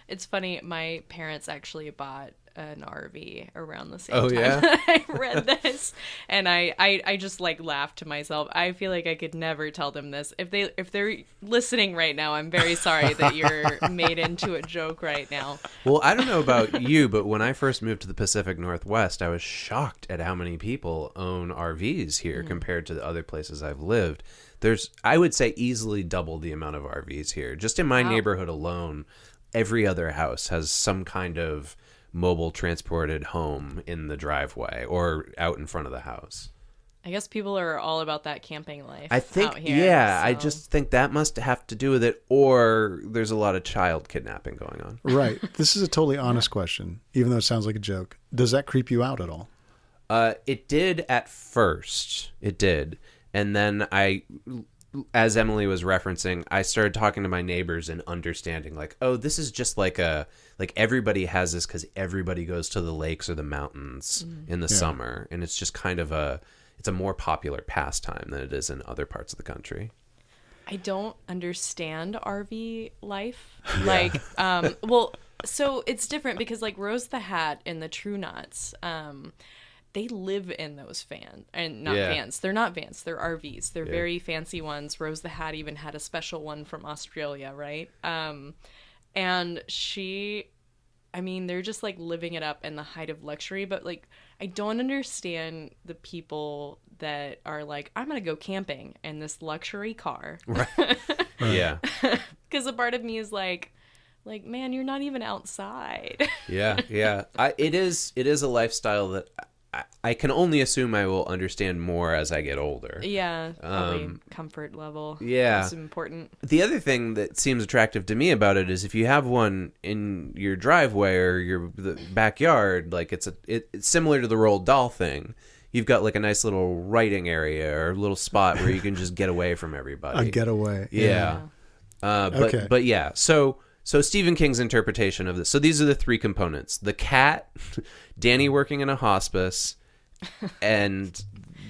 It's funny. My parents actually bought an RV around the same time. Yeah? I read this, and I just laughed to myself. I feel like I could never tell them this. If they're listening right now, I'm very sorry that you're made into a joke right now. Well, I don't know about you, but when I first moved to the Pacific Northwest, I was shocked at how many people own RVs here compared to the other places I've lived. There's, I would say, easily double the amount of RVs here. Just in my neighborhood alone, every other house has some kind of mobile transported home in the driveway or out in front of the house. I guess people are all about that camping life. I think, out here, so. I just think that must have to do with it, or there's a lot of child kidnapping going on. Right. This is a totally honest question, even though it sounds like a joke. Does that creep you out at all? It did at first. It did. And then as Emily was referencing, I started talking to my neighbors and understanding this is just everybody has this because everybody goes to the lakes or the mountains in the summer. And it's just kind of it's a more popular pastime than it is in other parts of the country. I don't understand RV life. Yeah. So it's different because Rose the Hat and the True Knots, they live in those vans. They're not vans. They're RVs. They're very fancy ones. Rose the Hat even had a special one from Australia, right? And they're just living it up in the height of luxury. But I don't understand the people that are I'm going to go camping in this luxury car. Right. Yeah. Because a part of me is man, you're not even outside. Yeah. It is a lifestyle that I can only assume I will understand more as I get older. Yeah, probably comfort level. Yeah. It's important. The other thing that seems attractive to me about it is if you have one in your driveway or the backyard, it's similar to the Roald Dahl thing. You've got a nice little writing area or a little spot where you can just get away from everybody. A getaway. Yeah. Okay. But yeah, so So Stephen King's interpretation of this. So these are the three components: the cat, Danny working in a hospice, and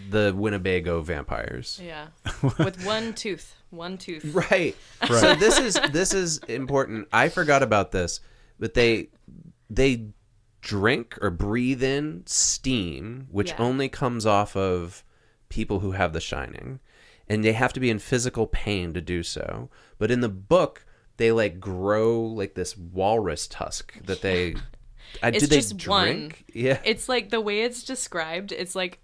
the Winnebago vampires. Yeah, with one tooth. Right. So this is important. I forgot about this, but they drink or breathe in steam, which only comes off of people who have The Shining, and they have to be in physical pain to do so. But in the book, they like grow like this walrus tusk that they. It's do they just drink? one. Yeah. It's like the way it's described. It's like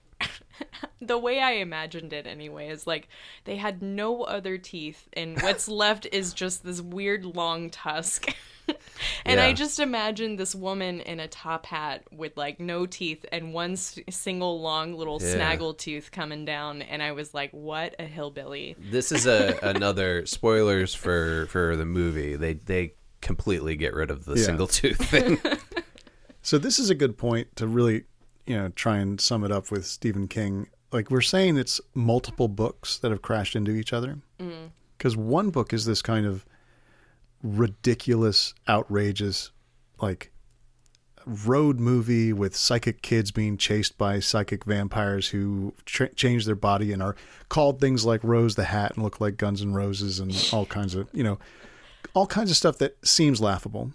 the way I imagined it anyway is like they had no other teeth, and what's left is just this weird long tusk. And I just imagined this woman in a top hat with like no teeth and one single long little snaggle tooth coming down, and I was like, what a hillbilly. This is another spoilers for the movie. They completely get rid of the single tooth thing. So this is a good point to really, try and sum it up with Stephen King. Like we're saying, it's multiple books that have crashed into each other. Because one book is this kind of ridiculous, outrageous, like road movie with psychic kids being chased by psychic vampires who change their body and are called things like Rose the Hat and look like Guns N' Roses and all kinds of, all kinds of stuff that seems laughable.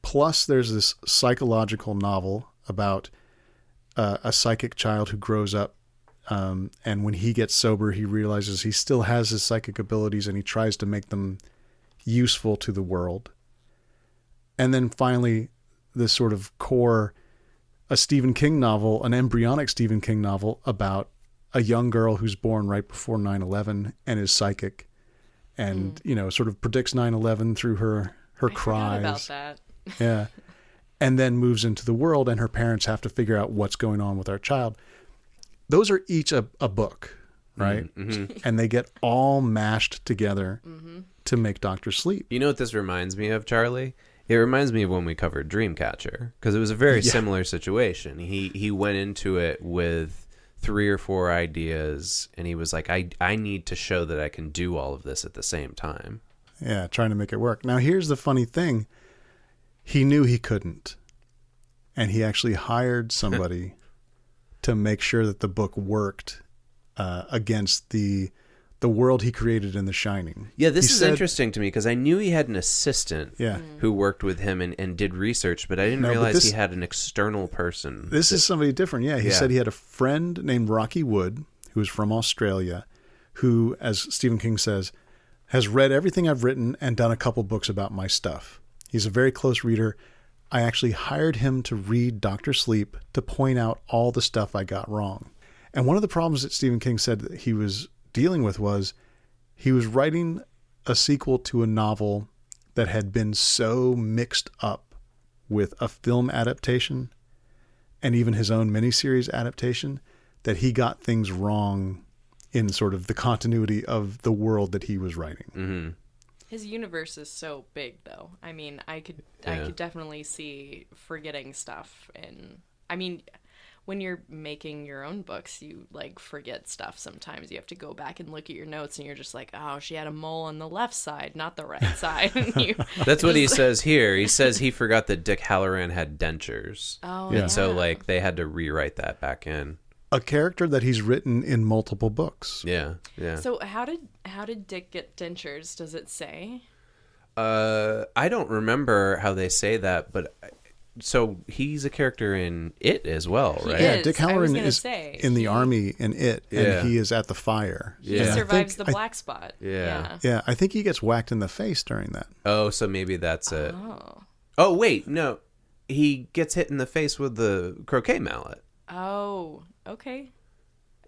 Plus, there's this psychological novel about a psychic child who grows up, and when he gets sober, he realizes he still has his psychic abilities and he tries to make them useful to the world. And then finally, this sort of core, a Stephen King novel, an embryonic Stephen King novel about a young girl who's born right before 9/11 and is psychic and, sort of predicts 9/11 through her cries. I forgot about that. Yeah. And then moves into the world, and her parents have to figure out what's going on with our child. Those are each a book, right? Mm-hmm. And they get all mashed together to make Dr. Sleep. You know what this reminds me of, Charlie? It reminds me of when we covered Dreamcatcher, because it was a very similar situation. He went into it with 3 or 4 ideas, and he was like, I need to show that I can do all of this at the same time. Yeah, trying to make it work. Now, here's the funny thing. He knew he couldn't, and he actually hired somebody to make sure that the book worked against the world he created in The Shining. Yeah, this is interesting to me because I knew he had an assistant Yeah. who worked with him and did research, but I didn't realize he had an external person. This is somebody different. Yeah, he said he had a friend named Rocky Wood, who was from Australia, who, as Stephen King says, has read everything I've written and done a couple books about my stuff. He's a very close reader. I actually hired him to read Dr. Sleep to point out all the stuff I got wrong. And one of the problems that Stephen King said that he was dealing with was he was writing a sequel to a novel that had been so mixed up with a film adaptation and even his own miniseries adaptation that he got things wrong in sort of the continuity of the world that he was writing. Mm-hmm. His universe is so big, though. I mean, I could definitely see forgetting stuff. And I mean, when you're making your own books, you like forget stuff sometimes. You have to go back and look at your notes, and you're just like, oh, she had a mole on the left side, not the right side. That's what he says here. He says he forgot that Dick Halloran had dentures. Oh, and so like they had to rewrite that back in. A character that he's written in multiple books. Yeah, yeah. So how did Dick get dentures? Does it say? I don't remember how they say that, but so he's a character in It as well, right? Yeah, Dick Halloran is in the army in It, and he is at the fire. He survives the black spot. Yeah. Yeah, I think he gets whacked in the face during that. Oh, so maybe that's it. Oh, wait, no. He gets hit in the face with the croquet mallet. Oh, okay.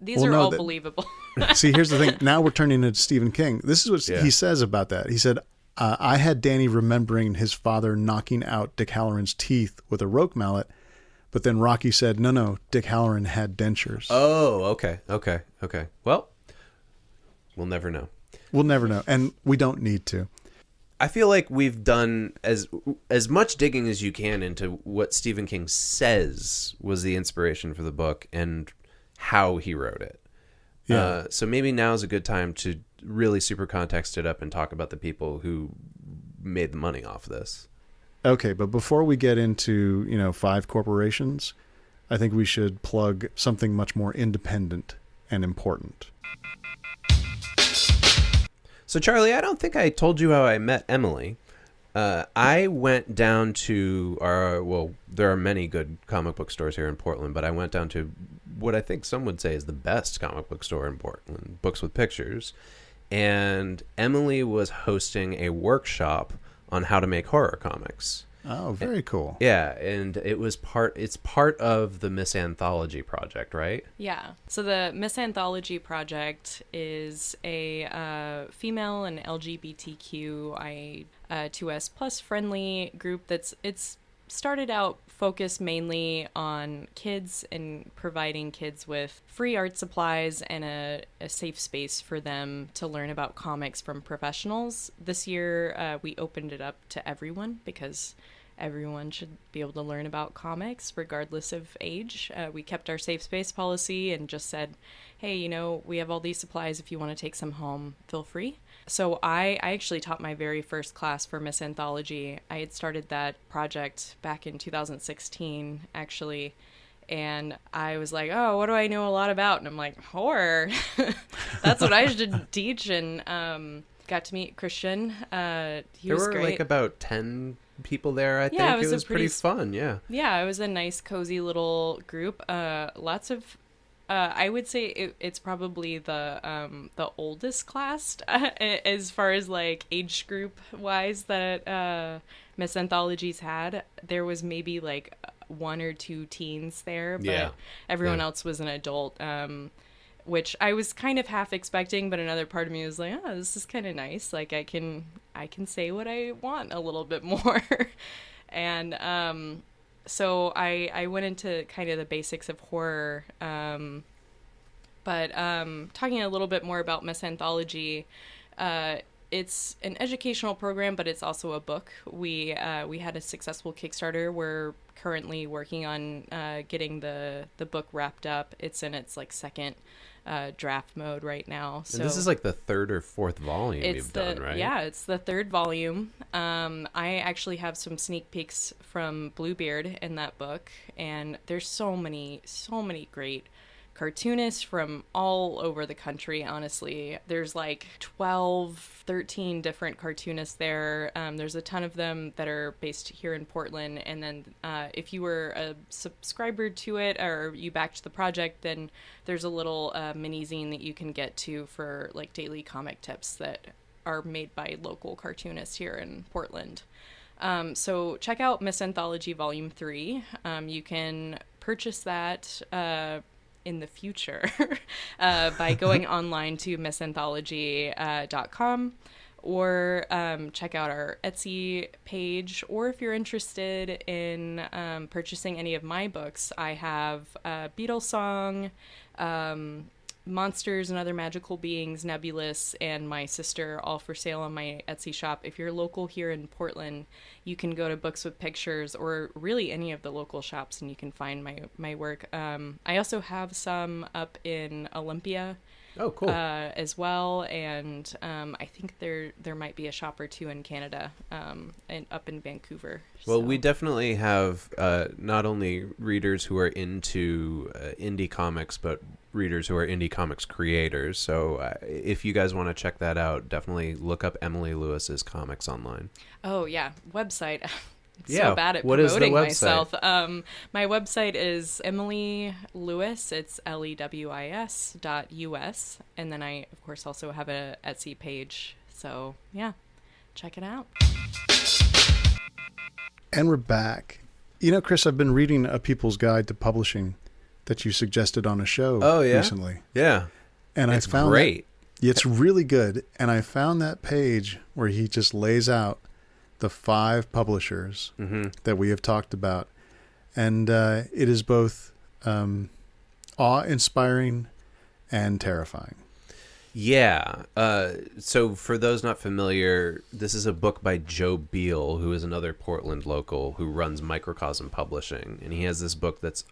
These are all believable. See, here's the thing. Now we're turning into Stephen King. This is what he says about that. He said, I had Danny remembering his father knocking out Dick Halloran's teeth with a roque mallet, but then Rocky said, no, Dick Halloran had dentures. Oh, okay. Well, we'll never know. We'll never know, and we don't need to. I feel like we've done as much digging as you can into what Stephen King says was the inspiration for the book and how he wrote it. Yeah. So maybe now is a good time to really super context it up and talk about the people who made the money off this. Okay, but before we get into, 5 corporations, I think we should plug something much more independent and important. So, Charlie, I don't think I told you how I met Emily. I went down to there are many good comic book stores here in Portland, but I went down to what I think some would say is the best comic book store in Portland, Books with Pictures. And Emily was hosting a workshop on how to make horror comics. Oh, very cool. Yeah, and it's part of the Miss Anthology project, right? Yeah. So the Miss Anthology project is a female and LGBTQI2S plus friendly group it's started out focused mainly on kids and providing kids with free art supplies and a safe space for them to learn about comics from professionals. This year, we opened it up to everyone because everyone should be able to learn about comics regardless of age. We kept our safe space policy and just said, hey, we have all these supplies. If you want to take some home, feel free. So I actually taught my very first class for Miss Anthology. I had started that project back in 2016, actually. And I was like, oh, what do I know a lot about? And I'm like, horror. That's what I should teach. And got to meet Christian. He was great. There were like about 10 people there, I think. It was pretty fun, yeah. Yeah, it was a nice, cozy little group. Lots of... I would say it's probably the oldest class as far as like age group wise that Miss Anthology's had. There was maybe like 1 or 2 teens there, but everyone else was an adult, which I was kind of half expecting, but another part of me was like, oh, this is kind of nice. Like I can say what I want a little bit more. And so I went into kind of the basics of horror, but talking a little bit more about Miss Anthology, it's an educational program, but it's also a book. We had a successful Kickstarter. We're currently working on getting the book wrapped up. It's in its like second draft mode right now. So and this is like the 3rd or 4th volume you've done, right? Yeah, it's the 3rd volume. I actually have some sneak peeks from Bluebeard in that book, and there's so many great cartoonists from all over the country, honestly. There's like 12, 13 different cartoonists there. There's a ton of them that are based here in Portland. And then if you were a subscriber to it or you backed the project, then there's a little mini-zine that you can get to for like daily comic tips that are made by local cartoonists here in Portland. So check out Miss Anthology Volume 3. You can purchase that in the future by going online to missanthology.com or check out our Etsy page. Or if you're interested in purchasing any of my books, I have Beetle Song, Monsters and Other Magical Beings, Nebulous, and My Sister, all for sale on my Etsy shop. If you're local here in Portland, you can go to Books with Pictures or really any of the local shops and you can find my work. I also have some up in Olympia. Oh, cool. As well, and I think there might be a shop or 2 in Canada, and up in Vancouver. Well, we definitely have not only readers who are into indie comics, but readers who are indie comics creators. So if you guys want to check that out, definitely look up Emily Lewis's comics online. Oh yeah, website. So bad at promoting myself. My website is Emily Lewis. It's LEWIS.US. And then I, of course, also have a Etsy page. So, yeah, check it out. And we're back. Chris, I've been reading A People's Guide to Publishing that you suggested on a show recently. Yeah. And it's I found great. It's really good. And I found that page where he just lays out the 5 publishers that we have talked about. And it is both awe-inspiring and terrifying. Yeah. So for those not familiar, this is a book by Joe Beal, who is another Portland local who runs Microcosm Publishing. And he has this book that's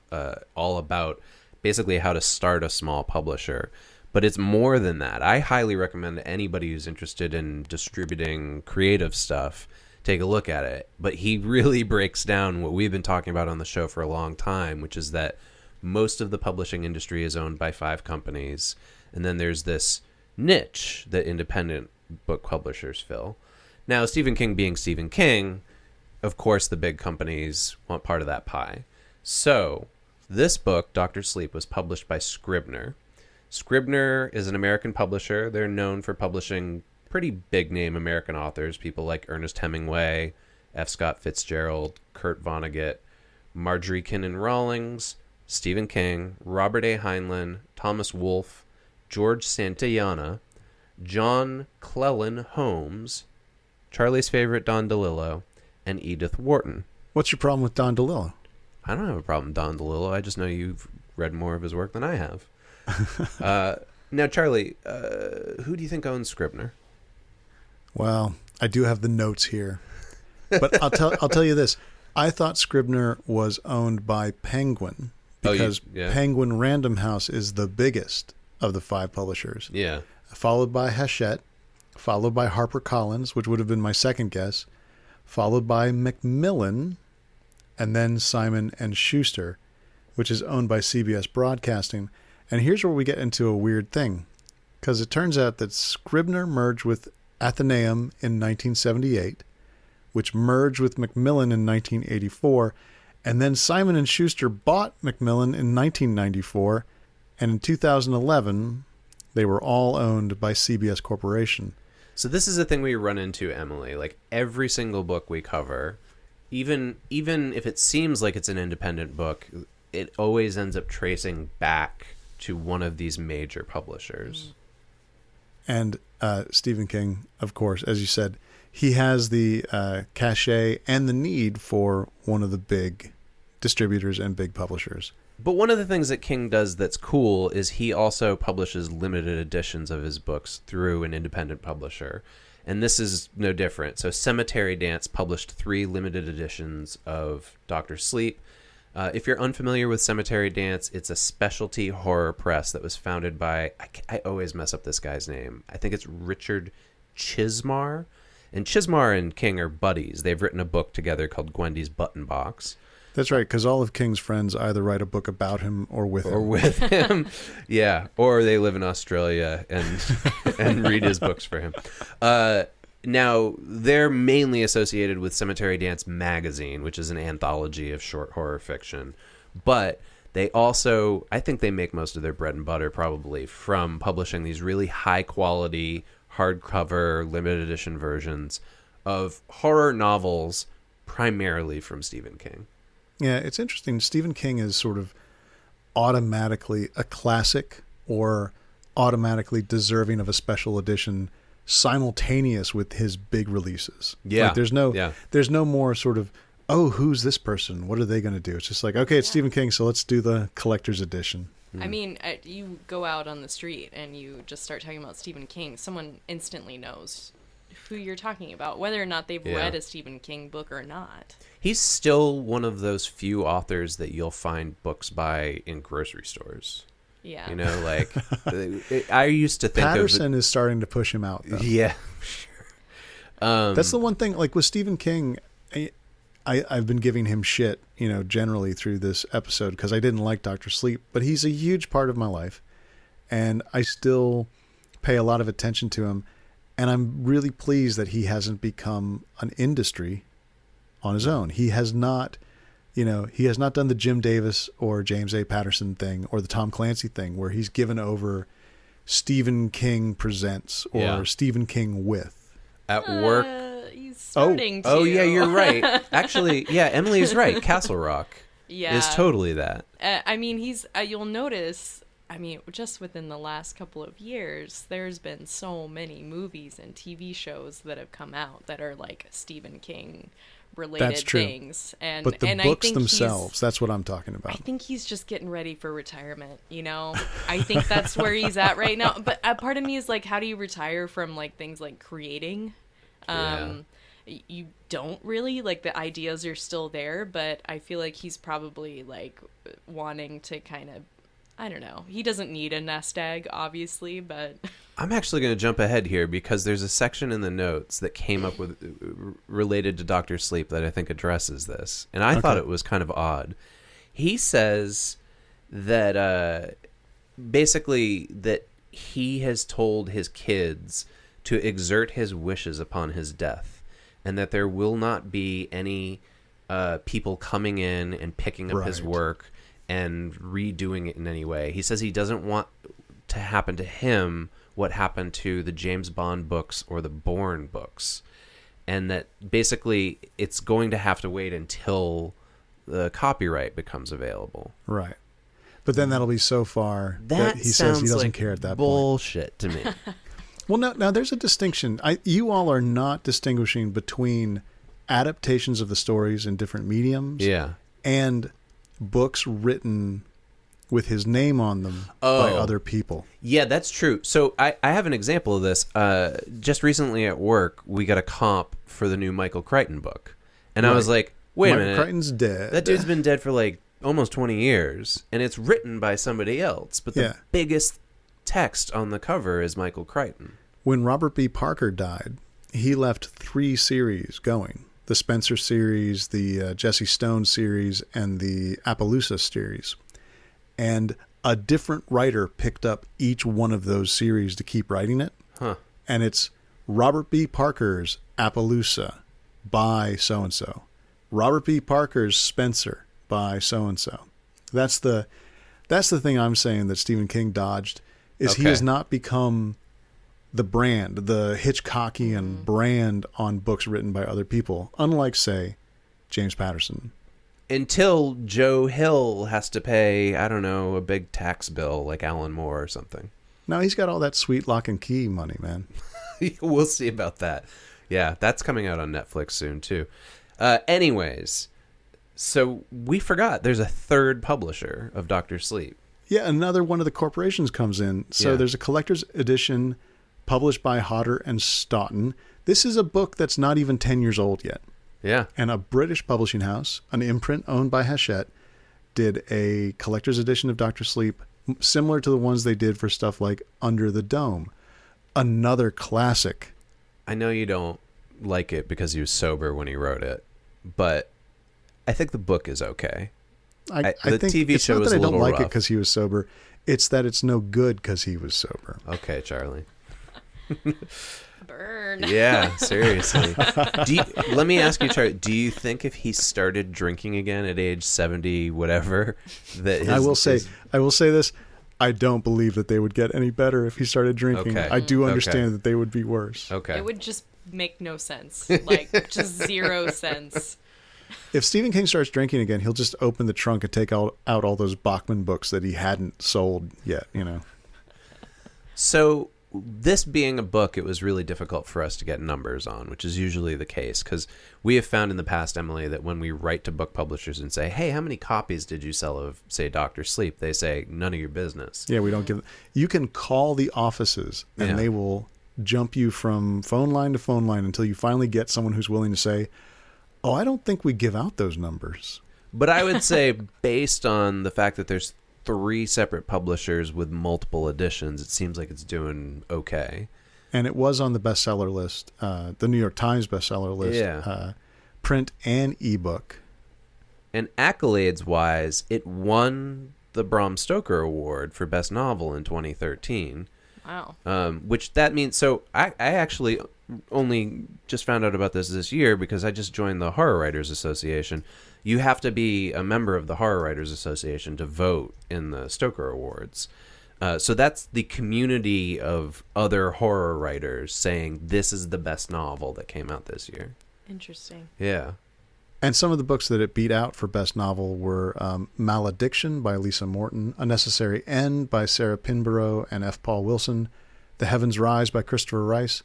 all about basically how to start a small publisher. But it's more than that. I highly recommend anybody who's interested in distributing creative stuff take a look at it. But he really breaks down what we've been talking about on the show for a long time, which is that most of the publishing industry is owned by 5 companies. And then there's this niche that independent book publishers fill. Now, Stephen King being Stephen King, of course the big companies want part of that pie. So this book, Dr. Sleep, was published by Scribner. Scribner is an American publisher. They're known for publishing pretty big-name American authors, people like Ernest Hemingway, F. Scott Fitzgerald, Kurt Vonnegut, Marjorie Kinnan Rawlings, Stephen King, Robert A. Heinlein, Thomas Wolfe, George Santayana, John Cleland Holmes, Charlie's favorite Don DeLillo, and Edith Wharton. What's your problem with Don DeLillo? I don't have a problem with Don DeLillo. I just know you've read more of his work than I have. Now, Charlie, who do you think owns Scribner? Well, I do have the notes here, but I'll tell you this. I thought Scribner was owned by Penguin because Penguin Random House is the biggest of the 5 publishers. Yeah. Followed by Hachette, followed by HarperCollins, which would have been my second guess, followed by Macmillan, and then Simon & Schuster, which is owned by CBS Broadcasting. And here's where we get into a weird thing, because it turns out that Scribner merged with Athenaeum in 1978, which merged with Macmillan in 1984, and then Simon & Schuster bought Macmillan in 1994, and in 2011, they were all owned by CBS Corporation. So this is a thing we run into, Emily. Like every single book we cover, even if it seems like it's an independent book, it always ends up tracing back to one of these major publishers. And Stephen King, of course, as you said, he has the cachet and the need for one of the big distributors and big publishers. But one of the things that King does that's cool is he also publishes limited editions of his books through an independent publisher. And this is no different. So Cemetery Dance published 3 limited editions of Dr. Sleep. If you're unfamiliar with Cemetery Dance, it's a specialty horror press that was founded by, I always mess up this guy's name. I think it's Richard Chismar. And Chismar and King are buddies. They've written a book together called Gwendy's Button Box. That's right, because all of King's friends either write a book about him or with him. Or with him, yeah. Or they live in Australia and read his books for him. Now, they're mainly associated with Cemetery Dance Magazine, which is an anthology of short horror fiction. But they also, I think they make most of their bread and butter probably from publishing these really high-quality, hardcover, limited edition versions of horror novels, primarily from Stephen King. Yeah, it's interesting. Stephen King is sort of automatically a classic or automatically deserving of a special edition simultaneous with his big releases. Yeah. Like there's no more sort of, oh, who's this person? What are they going to do? It's just like, okay, it's Stephen King, so let's do the collector's edition. I mean, you go out on the street and you just start talking about Stephen King, someone instantly knows who you're talking about, whether or not they've read a Stephen King book or not. He's still one of those few authors that you'll find books by in grocery stores. Yeah. You know, like, I used to think Patterson is starting to push him out, though. Yeah, sure. That's the one thing, like with Stephen King, I've been giving him shit, you know, generally through this episode because I didn't like Dr. Sleep, but he's a huge part of my life, and I still pay a lot of attention to him, and I'm really pleased that he hasn't become an industry on his own. He has not, you know, he has not done the Jim Davis or James A. Patterson thing or the Tom Clancy thing where he's given over Stephen King Presents or Stephen King with. At work. He's starting to. Oh, yeah, you're right. Actually, yeah, Emily's right. Castle Rock is totally that. I mean, you'll notice, I mean, just within the last couple of years, there's been so many movies and TV shows that have come out that are like Stephen King related things. But the books themselves, that's what I'm talking about. I think he's just getting ready for retirement, you know? I think that's where he's at right now. But a part of me is like, how do you retire from like things like creating? You don't really, like, the ideas are still there, but I feel like he's probably like wanting to kind of I don't know. He doesn't need a nest egg, obviously, but... I'm actually going to jump ahead here because there's a section in the notes that came up with related to Dr. Sleep that I think addresses this. And I thought it was kind of odd. He says that basically that he has told his kids to exert his wishes upon his death and that there will not be any people coming in and picking up his work and redoing it in any way. He says he doesn't want to happen to him what happened to the James Bond books or the Bourne books, and that basically it's going to have to wait until the copyright becomes available. Right. But then that'll be so far that he says he doesn't care at that bullshit to me. Well, now there's a distinction. You all are not distinguishing between adaptations of the stories in different mediums and books written with his name on them by other people. Yeah, that's true. So I have an example of this. Just recently at work, we got a comp for the new Michael Crichton book. And I was like, wait a minute. Michael Crichton's dead. That dude's been dead for like almost 20 years, and it's written by somebody else. But the biggest text on the cover is Michael Crichton. When Robert B. Parker died, he left 3 series going. The Spencer series, the Jesse Stone series, and the Appaloosa series. And a different writer picked up each one of those series to keep writing it. Huh. And it's Robert B. Parker's Appaloosa by so-and-so. Robert B. Parker's Spencer by so-and-so. That's the thing I'm saying that Stephen King dodged, is he has not become the brand, the Hitchcockian brand on books written by other people, unlike, say, James Patterson. Until Joe Hill has to pay, I don't know, a big tax bill like Alan Moore or something. No, he's got all that sweet lock and key money, man. We'll see about that. Yeah, that's coming out on Netflix soon, too. Anyways, so we forgot there's a third publisher of Dr. Sleep. Yeah, another one of the corporations comes in. So there's a collector's edition published by Hodder and Stoughton. This is a book that's not even 10 years old yet. Yeah. And a British publishing house, an imprint owned by Hachette, did a collector's edition of Dr. Sleep, similar to the ones they did for stuff like Under the Dome. Another classic. I know you don't like it because he was sober when he wrote it, but I think the book is okay. I think TV it's show not was that I a don't little like rough. it because he was sober. It's that it's no good because he was sober. Okay, Charlie. Burn. Yeah, seriously. Let me ask you, Charlie, do you think if he started drinking again at age 70, whatever, that I will say this, I don't believe that they would get any better if he started drinking. Okay. I do understand that they would be worse. Okay. It would just make no sense. Like, just 0 sense. If Stephen King starts drinking again, he'll just open the trunk and take out all those Bachman books that he hadn't sold yet, you know. So this being a book, it was really difficult for us to get numbers on, which is usually the case, because we have found in the past, Emily, that when we write to book publishers and say, hey, how many copies did you sell of, say, Dr. Sleep? They say, none of your business. Yeah, we don't give... You can call the offices, and they will jump you from phone line to phone line until you finally get someone who's willing to say, oh, I don't think we give out those numbers. But I would say, based on the fact that there's 3 separate publishers with multiple editions, it seems like it's doing okay. And it was on the bestseller list, the New York Times bestseller list, print and ebook. And accolades-wise, it won the Bram Stoker Award for Best Novel in 2013. Wow. Which that means, so I actually only just found out about this year because I just joined the Horror Writers Association. You have to be a member of the Horror Writers Association to vote in the Stoker Awards. So that's the community of other horror writers saying this is the best novel that came out this year. Interesting. Yeah. And some of the books that it beat out for best novel were Malediction by Lisa Morton, A Necessary End by Sarah Pinborough and F. Paul Wilson, The Heavens Rise by Christopher Rice,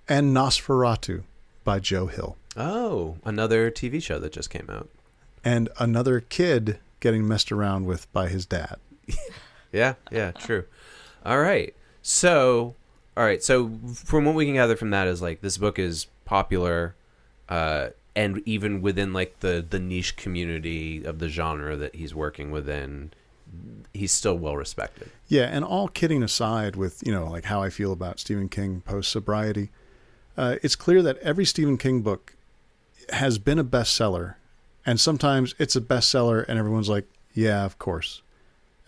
and Nosferatu by Joe Hill. Oh, another TV show that just came out. And another kid getting messed around with by his dad. Yeah, true. All right. So from what we can gather from that is like this book is popular, and even within like the niche community of the genre that he's working within, he's still well respected. Yeah, and all kidding aside with, like how I feel about Stephen King post-sobriety, it's clear that every Stephen King book has been a bestseller, and sometimes it's a bestseller and everyone's like, yeah, of course.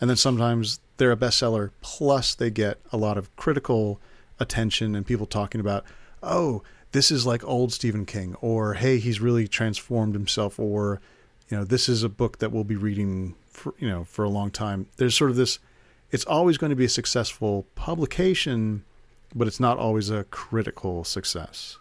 And then sometimes they're a bestseller, plus they get a lot of critical attention and people talking about, oh, this is like old Stephen King, or hey, he's really transformed himself, or this is a book that we'll be reading for a long time. There's sort of this, it's always going to be a successful publication, but it's not always a critical success.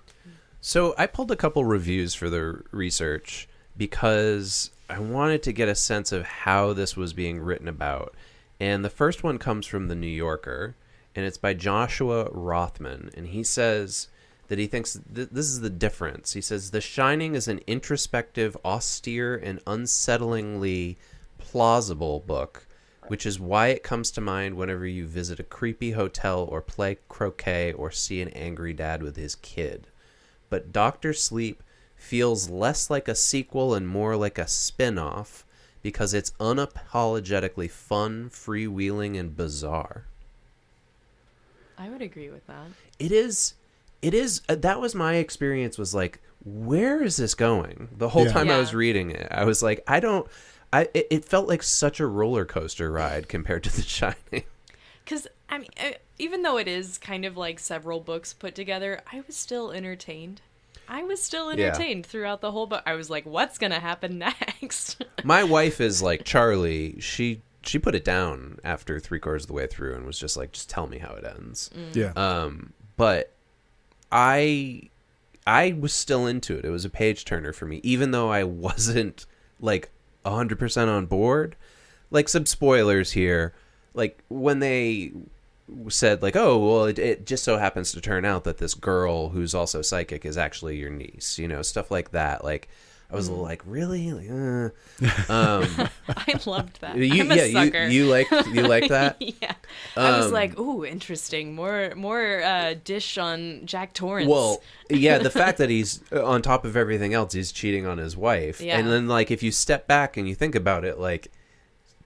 So I pulled a couple reviews for the research because I wanted to get a sense of how this was being written about. And the first one comes from The New Yorker, and it's by Joshua Rothman. And he says that he thinks this is the difference. He says, The Shining is an introspective, austere, and unsettlingly plausible book, which is why it comes to mind whenever you visit a creepy hotel or play croquet or see an angry dad with his kid. But Dr. Sleep feels less like a sequel and more like a spin-off because it's unapologetically fun, freewheeling, and bizarre. I would agree with that. It is, that was my experience, was like, where is this going? The whole time I was reading it, I was like, it felt like such a roller coaster ride compared to The Shining. Because, I mean, even though it is kind of like several books put together, I was still entertained. Throughout the whole book. I was like, what's going to happen next? My wife is like Charlie. She put it down after 3/4 of the way through and was just like, just tell me how it ends. Yeah. But I was still into it. It was a page turner for me, even though I wasn't like 100% on board. Like, some spoilers here. Like, when they said, like, oh, well, it just so happens to turn out that this girl who's also psychic is actually your niece, stuff like that. Like, I was like, really? Like, I loved that. I'm a sucker. You like that? Yeah. I was like, ooh, interesting. More dish on Jack Torrance. Well, yeah, the fact that he's, on top of everything else, he's cheating on his wife. Yeah. And then, like, if you step back and you think about it, like,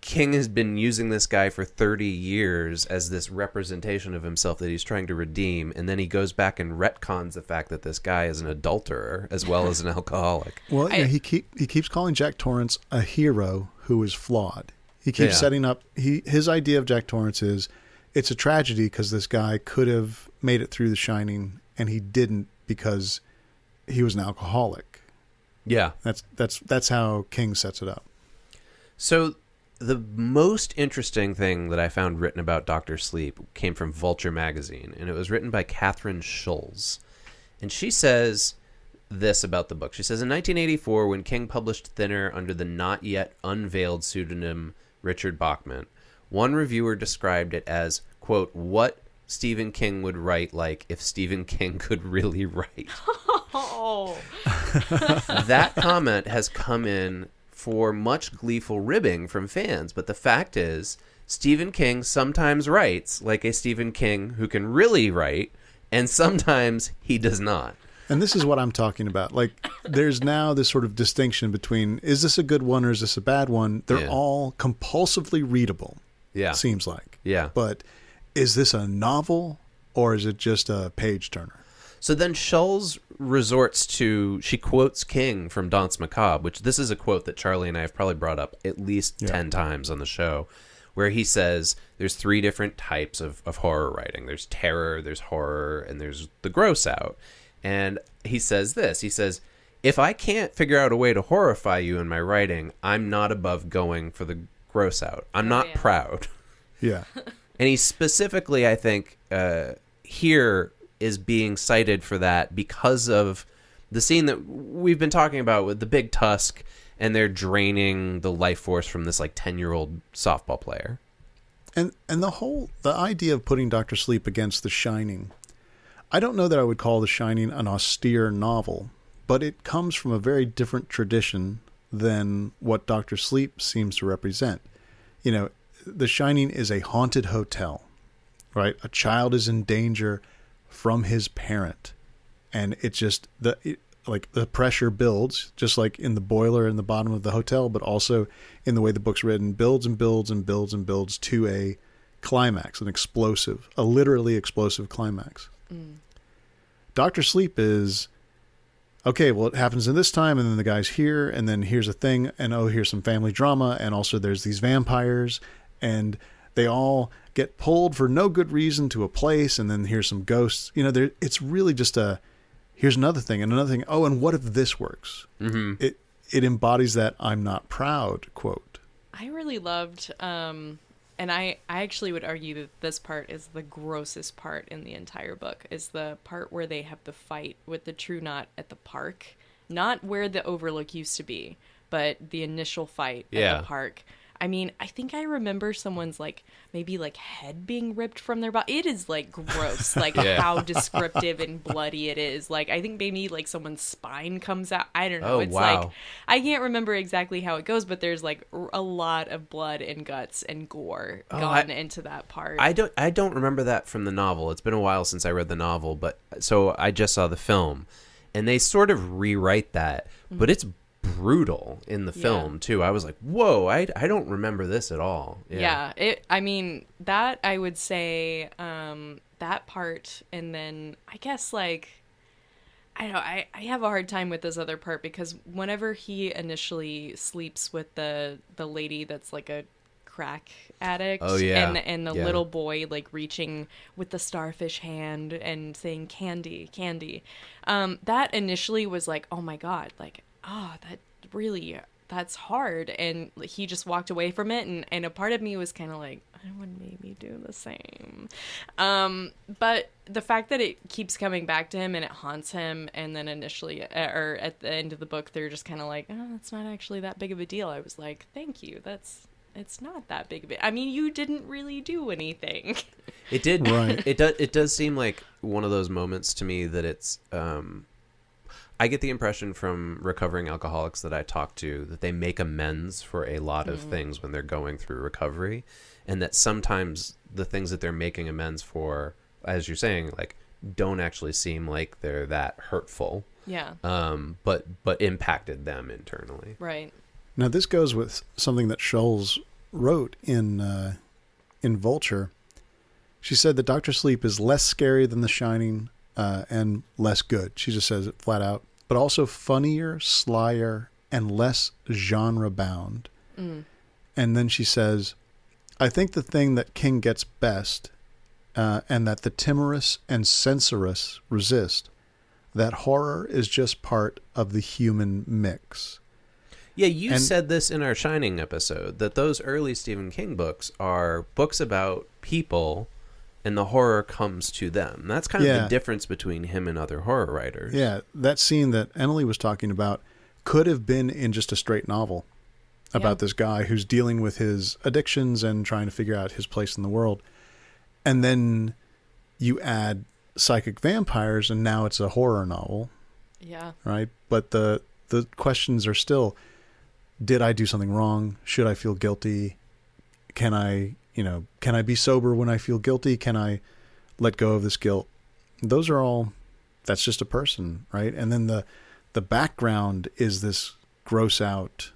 King has been using this guy for 30 years as this representation of himself that he's trying to redeem, and then he goes back and retcons the fact that this guy is an adulterer as well as an alcoholic. Well, he keeps calling Jack Torrance a hero who is flawed. He keeps setting up, his idea of Jack Torrance is, it's a tragedy because this guy could have made it through The Shining, and he didn't because he was an alcoholic. Yeah. That's how King sets it up. So the most interesting thing that I found written about Dr. Sleep came from Vulture magazine, and it was written by Catherine Schulz. And she says this about the book. She says, in 1984, when King published Thinner under the not yet unveiled pseudonym Richard Bachman, one reviewer described it as, quote, what Stephen King would write like if Stephen King could really write. Oh. That comment has come in for much gleeful ribbing from fans, but the fact is, Stephen King sometimes writes like a Stephen King who can really write, and sometimes he does not. And this is what I'm talking about. Like, there's now this sort of distinction between, is this a good one or is this a bad one? They're all compulsively readable, seems like. Yeah. But is this a novel or is it just a page turner? So then Schulz resorts to, she quotes King from Danse Macabre, which this is a quote that Charlie and I have probably brought up at least 10 times on the show, where he says there's 3 different types of horror writing. There's terror, there's horror, and there's the gross out. And he says this, he says, if I can't figure out a way to horrify you in my writing, I'm not above going for the gross out. I'm not proud. Yeah. And he specifically, I think, here is being cited for that because of the scene that we've been talking about with the big tusk, and they're draining the life force from this like 10-year-old softball player. And the idea of putting Dr. Sleep against The Shining, I don't know that I would call The Shining an austere novel, but it comes from a very different tradition than what Dr. Sleep seems to represent. The Shining is a haunted hotel, right? A child is in danger from his parent, and it's just like the pressure builds, just like in the boiler in the bottom of the hotel, but also in the way the book's written, builds and builds and builds and builds to a climax, a literally explosive climax. Dr. Sleep is, okay, well, it happens in this time, and then the guy's here, and then here's a thing, and here's some family drama, and also there's these vampires, and they all get pulled for no good reason to a place, and then here's some ghosts. It's really just here's another thing, and another thing. Oh, and what if this works? Mm-hmm. It embodies that "I'm not proud" quote. I really loved, and I actually would argue that this part is the grossest part in the entire book, is the part where they have the fight with the True Knot at the park. Not where the Overlook used to be, but the initial fight at the park. I mean, I think I remember someone's maybe head being ripped from their body. It is gross, how descriptive and bloody it is. I think maybe someone's spine comes out. I don't know. It's wow. I can't remember exactly how it goes, but there's a lot of blood and guts and gore gone into that part. I don't remember that from the novel. It's been a while since I read the novel, but so I just saw the film, and they sort of rewrite that, but it's brutal in the film too. I was like, whoa, I don't remember this at all. That I would say that part, and then I guess I don't know, I have a hard time with this other part, because whenever he initially sleeps with the lady that's a crack addict, and the little boy reaching with the starfish hand and saying candy, that initially was oh my god, that's hard, and he just walked away from it, and a part of me was kind of I would maybe do the same, but the fact that it keeps coming back to him and it haunts him, and then initially or at the end of the book they're just kind of oh, it's not actually that big of a deal. I was thank you, it's not that big of it. I mean, you didn't really do anything. It did, right? It does seem like one of those moments to me that it's I get the impression from recovering alcoholics that I talk to that they make amends for a lot of things when they're going through recovery, and that sometimes the things that they're making amends for, as you're saying, don't actually seem like they're that hurtful. Yeah. But impacted them internally. Right. Now this goes with something that Scholes wrote in Vulture. She said that Dr. Sleep is less scary than The Shining and less good. She just says it flat out. But also funnier, slyer, and less genre-bound. And then she says, I think the thing that King gets best, and that the timorous and censorious resist, that horror is just part of the human mix. Yeah, you said this in our Shining episode, that those early Stephen King books are books about people, and the horror comes to them. That's kind of the difference between him and other horror writers. Yeah, that scene that Emily was talking about could have been in just a straight novel about this guy who's dealing with his addictions and trying to figure out his place in the world. And then you add psychic vampires, and now it's a horror novel. Yeah. Right? But the questions are still, did I do something wrong? Should I feel guilty? Can I be sober when I feel guilty? Can I let go of this guilt? Those are all, that's just a person, right? And then the background is this gross out,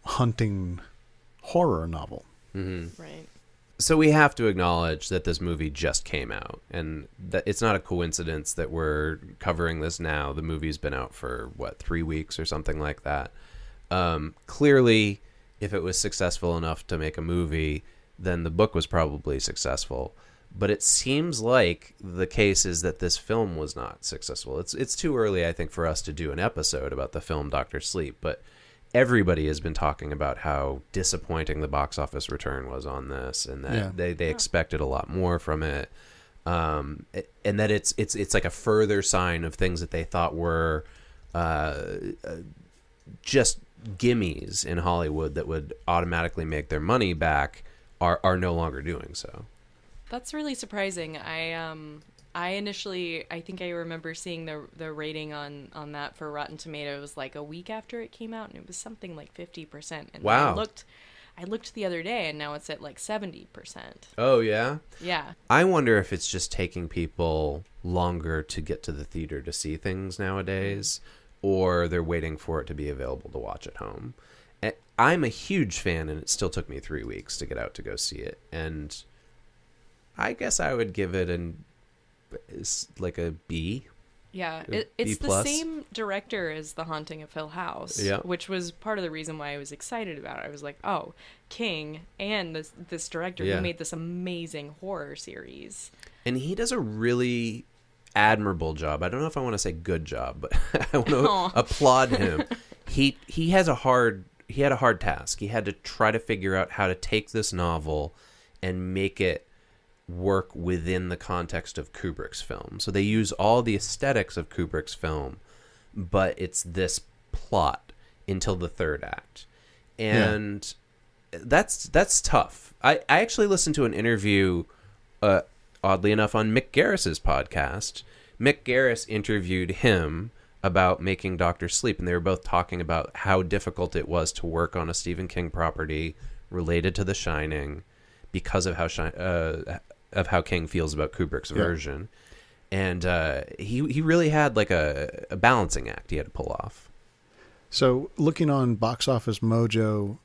hunting horror novel. Mm-hmm. Right. So we have to acknowledge that this movie just came out, and that it's not a coincidence that we're covering this now. The movie's been out for 3 weeks or something like that. Clearly, if it was successful enough to make a movie, then the book was probably successful. But it seems like the case is that this film was not successful. It's too early, I think, for us to do an episode about the film Dr. Sleep, but everybody has been talking about how disappointing the box office return was on this, and that they expected a lot more from it, and that it's like a further sign of things that they thought were just gimmies in Hollywood that would automatically make their money back are no longer doing so. That's really surprising. I initially, I think I remember seeing the rating on that for Rotten Tomatoes a week after it came out, and it was something like 50%. And wow. I looked the other day and now it's at like 70%. Oh, yeah? Yeah. I wonder if it's just taking people longer to get to the theater to see things nowadays, or they're waiting for it to be available to watch at home. I'm a huge fan, and it still took me 3 weeks to get out to go see it. And I guess I would give it like a B. Yeah, B it's the plus. same director as The Haunting of Hill House, Yeah. which was part of the reason why I was excited about it. I was like, oh, King and this director Yeah. who made this amazing horror series. And he does a really admirable job. I don't know if I want to say good job, but I want to applaud him. He had a hard task. He had to try to figure out how to take this novel and make it work within the context of Kubrick's film. So they use all the aesthetics of Kubrick's film, but it's this plot until the third act. And that's tough. I actually listened to an interview, oddly enough, on Mick Garris's podcast. Mick Garris interviewed him about making Dr. Sleep, and they were both talking about how difficult it was to work on a Stephen King property related to The Shining because of how King feels about Kubrick's version. And he really had like a balancing act he had to pull off. So looking on Box Office Mojo,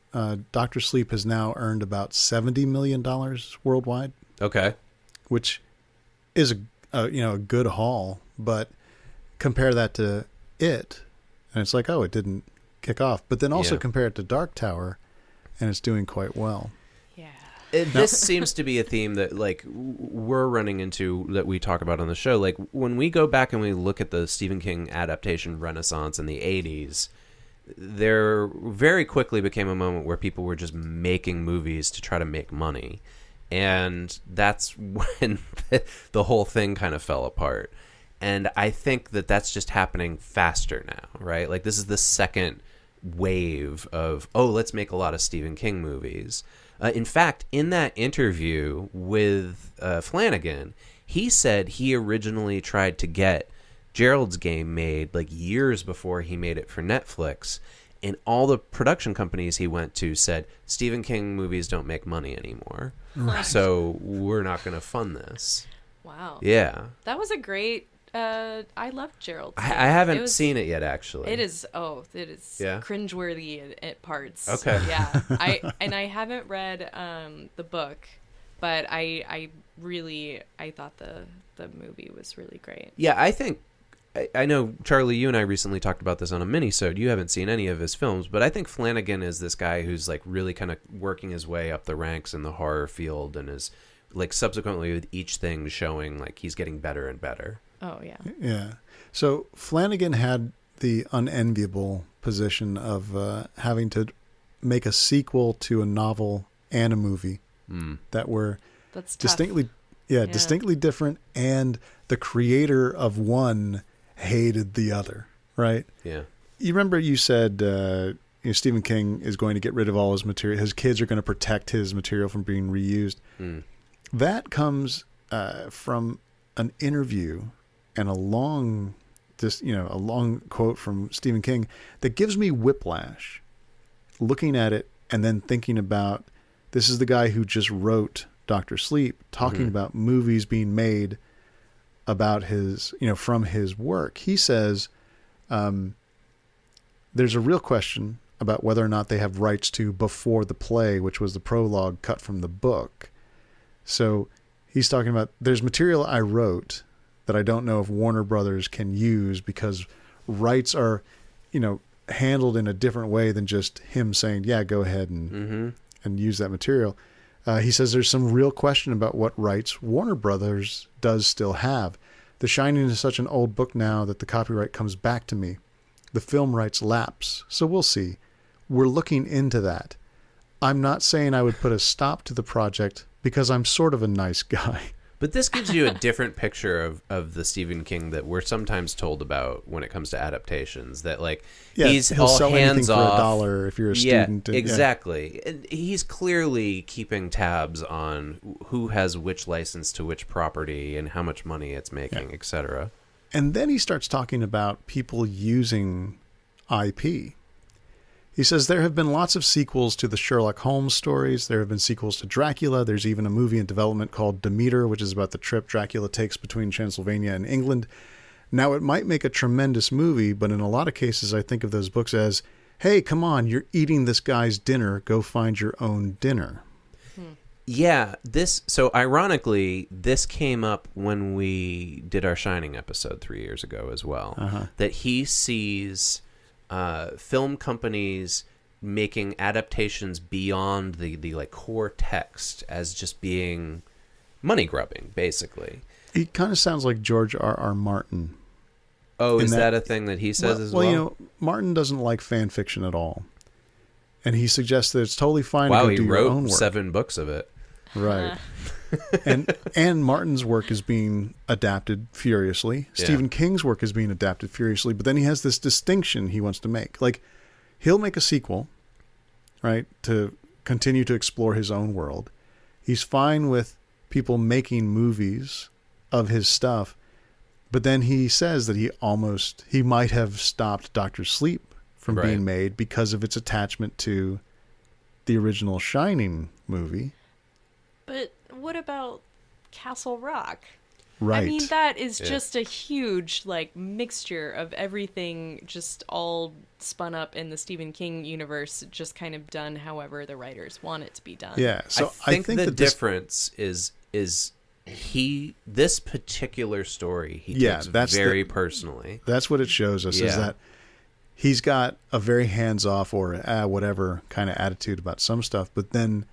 Dr. Sleep has now earned about $70 million worldwide. Okay. Which is a good haul, but compare that to It, and it's like, oh, it didn't kick off. But then also compare it to Dark Tower, and it's doing quite well. Yeah. This seems to be a theme that like we're running into, that we talk about on the show. Like when we go back and we look at the Stephen King adaptation renaissance in the 80s, there very quickly became a moment where people were just making movies to try to make money. And that's when the whole thing kind of fell apart. And I think that that's just happening faster now, right? Like this is the second wave of, let's make a lot of Stephen King movies. In fact, in that interview with Flanagan, he said he originally tried to get Gerald's Game made like years before he made it for Netflix. And all the production companies he went to said, Stephen King movies don't make money anymore. Right. So we're not going to fund this. Wow. Yeah. That was a great... I loved Gerald. I haven't seen it yet, actually. It is cringeworthy at parts. Okay. Yeah. I haven't read the book, but I thought the movie was really great. Yeah, I know, Charlie, you and I recently talked about this on a mini-sode. You haven't seen any of his films, but I think Flanagan is this guy who's like really kind of working his way up the ranks in the horror field, and is like subsequently with each thing showing like he's getting better and better. Oh, yeah. Yeah. So Flanagan had the unenviable position of having to make a sequel to a novel and a movie that were That's distinctly different, and the creator of one hated the other, right? Yeah. You remember you said Stephen King is going to get rid of all his material. His kids are going to protect his material from being reused. That comes from an interview and a long quote from Stephen King that gives me whiplash looking at it and then thinking about, this is the guy who just wrote Dr. Sleep, talking about movies being made about his, from his work. He says, there's a real question about whether or not they have rights to Before the Play, which was the prologue cut from the book. So he's talking about, there's material I wrote that I don't know if Warner Brothers can use because rights are, handled in a different way than just him saying, yeah, go ahead and use that material. He says there's some real question about what rights Warner Brothers does still have. The Shining is such an old book now that the copyright comes back to me. The film rights lapse, so we'll see. We're looking into that. I'm not saying I would put a stop to the project because I'm sort of a nice guy. But this gives you a different picture of the Stephen King that we're sometimes told about when it comes to adaptations. That like he'll sell hands anything off for $1 if you're a student. Exactly. And he's clearly keeping tabs on who has which license to which property and how much money it's making, etc. And then he starts talking about people using IP. He He says there have been lots of sequels to the Sherlock Holmes stories. There have been sequels to Dracula. There's even a movie in development called Demeter, which is about the trip Dracula takes between Transylvania and England. Now, it might make a tremendous movie, but in a lot of cases, I think of those books as, hey, come on, you're eating this guy's dinner. Go find your own dinner. Yeah, so ironically, this came up when we did our Shining episode 3 years ago as well, that he sees film companies making adaptations beyond the like core text as just being money grubbing, basically. He kind of sounds like George R.R. Martin. Oh, is that a thing that he says as well? Well, you know, Martin doesn't like fan fiction at all. And he suggests that it's totally fine to go do your own work. Wow, he wrote 7 books of it. Right. and Martin's work is being adapted furiously. Yeah. Stephen King's work is being adapted furiously, but then he has this distinction he wants to make. Like, he'll make a sequel, right, to continue to explore his own world. He's fine with people making movies of his stuff, but then he says that he might have stopped Dr. Sleep from being made because of its attachment to the original Shining movie. But what about Castle Rock? Right. I mean, that is just a huge, like, mixture of everything just all spun up in the Stephen King universe, just kind of done however the writers want it to be done. Yeah. So I think the difference is this particular story he takes very personally. That's what it shows us, is that he's got a very hands-off or whatever kind of attitude about some stuff, but then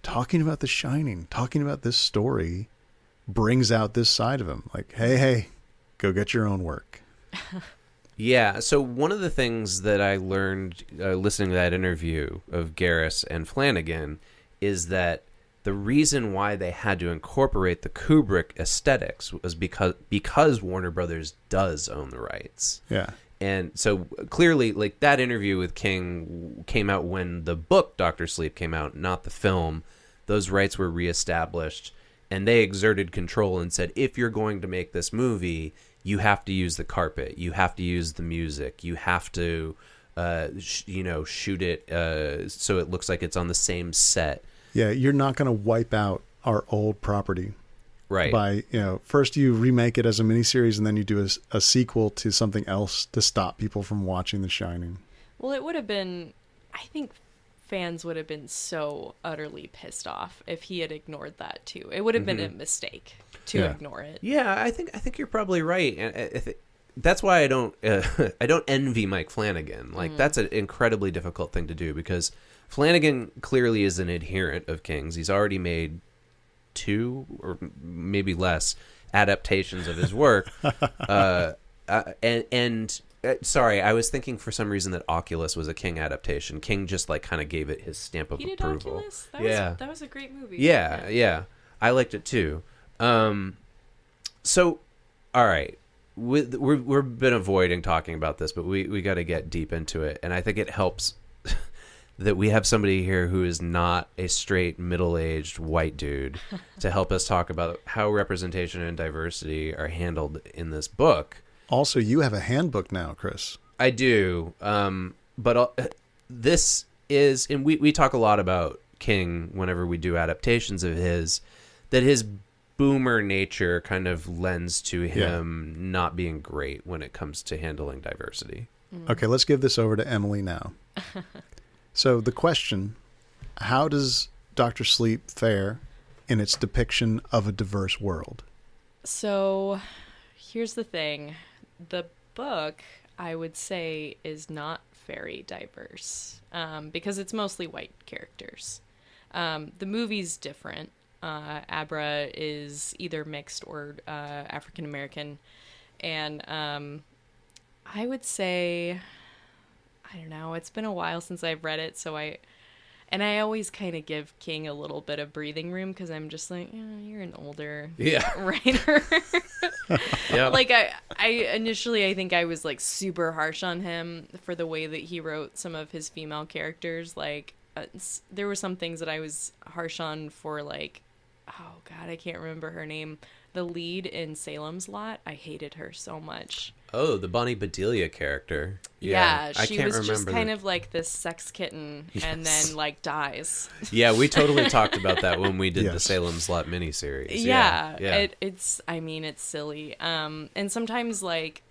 talking about The Shining, talking about this story brings out this side of him. Like, hey, go get your own work. Yeah. So one of the things that I learned listening to that interview of Garris and Flanagan is that the reason why they had to incorporate the Kubrick aesthetics was because Warner Brothers does own the rights. Yeah. And so clearly, like, that interview with King came out when the book Dr. Sleep came out, not the film. Those rights were reestablished, and they exerted control and said, if you're going to make this movie, you have to use the carpet, you have to use the music, you have to, shoot it so it looks like it's on the same set. Yeah, you're not going to wipe out our old property. Right. By, first you remake it as a miniseries and then you do a sequel to something else to stop people from watching The Shining. Well, it would have been, I think fans would have been so utterly pissed off if he had ignored that too. It would have been a mistake to ignore it. Yeah, I think you're probably right. And that's why I don't envy Mike Flanagan. Like, that's an incredibly difficult thing to do, because Flanagan clearly is an adherent of King's. He's already made 2 or maybe less adaptations of his work. Sorry, I was thinking for some reason that Oculus was a King adaptation. King just like kind of gave it his stamp of approval. He did Oculus? That was a great movie. Yeah. I liked it too. So, all right. We've been avoiding talking about this, but we got to get deep into it. And I think it helps that we have somebody here who is not a straight middle-aged white dude to help us talk about how representation and diversity are handled in this book. Also, you have a handbook now, Chris. I do. But this is, and we talk a lot about King whenever we do adaptations of his, that his boomer nature kind of lends to him not being great when it comes to handling diversity. Okay, let's give this over to Emily now. So the question, how does Dr. Sleep fare in its depiction of a diverse world? So here's the thing. The book, I would say, is not very diverse because it's mostly white characters. The movie's different. Abra is either mixed or African American. And I would say, I don't know, it's been a while since I've read it, so I always kind of give King a little bit of breathing room because I'm just like, you're an older writer. Yeah. Like I initially, I think I was like super harsh on him for the way that he wrote some of his female characters. Like there were some things that I was harsh on for, like, oh God, I can't remember her name. the lead in Salem's Lot, I hated her so much. Oh, the Bonnie Bedelia character. Yeah, I she can't was just remember kind of like this sex kitten and then like dies. Yeah, we totally talked about that when we did the Yes. Salem's Lot miniseries. Yeah. Yeah. It's silly. And sometimes like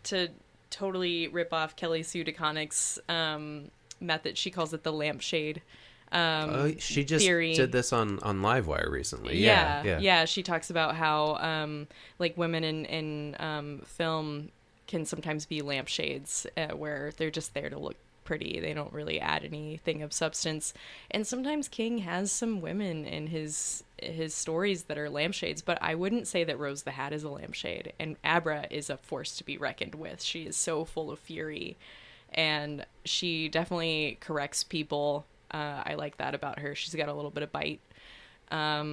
to totally rip off Kelly Sue DeConnick's method, she calls it the lampshade. She just theory. did this on Livewire recently. Yeah. She talks about how like women in film can sometimes be lampshades, where they're just there to look pretty. They don't really add anything of substance. And sometimes King has some women in his stories that are lampshades, but I wouldn't say that Rose the Hat is a lampshade. And Abra is a force to be reckoned with. She is so full of fury, and she definitely corrects people. I like that about her. She's got a little bit of bite. I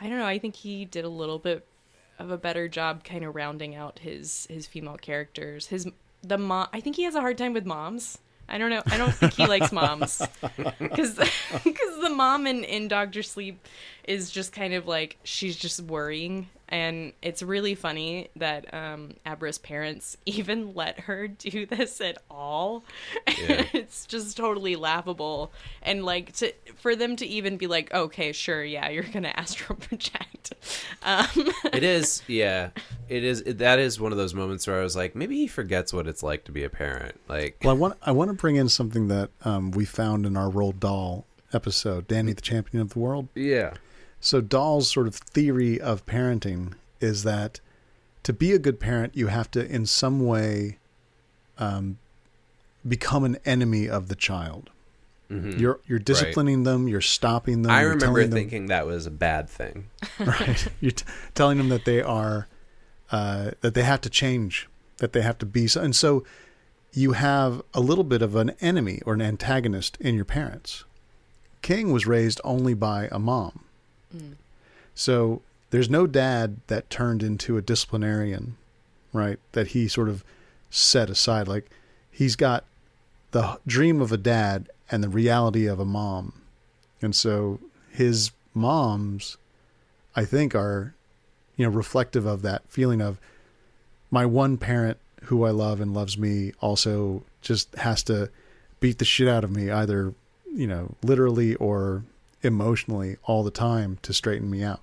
don't know. I think he did a little bit of a better job kind of rounding out his female characters. The mom, I think he has a hard time with moms. I don't know. I don't think he likes moms because the mom in Dr. Sleep is just kind of like, she's just worrying. And it's really funny that Abra's parents even let her do this at all. Yeah. It's just totally laughable. And like for them to even be like, okay, sure, yeah, you're gonna astral project. It is, yeah. It is. That is one of those moments where I was like, maybe he forgets what it's like to be a parent. Like, well, I want to bring in something that we found in our Roald Dahl episode, Danny the Champion of the World. Yeah. So Dahl's sort of theory of parenting is that to be a good parent, you have to in some way become an enemy of the child. Mm-hmm. You're disciplining them. You're stopping them. I remember thinking that was a bad thing. Right. You're telling them that they are that they have to change, that they have to be. And so you have a little bit of an enemy or an antagonist in your parents. King was raised only by a mom. Mm. So there's no dad that turned into a disciplinarian, right? That he sort of set aside. Like, he's got the dream of a dad and the reality of a mom. And so his moms, I think, are, reflective of that feeling of my one parent who I love and loves me also just has to beat the shit out of me, either, literally or emotionally all the time to straighten me out.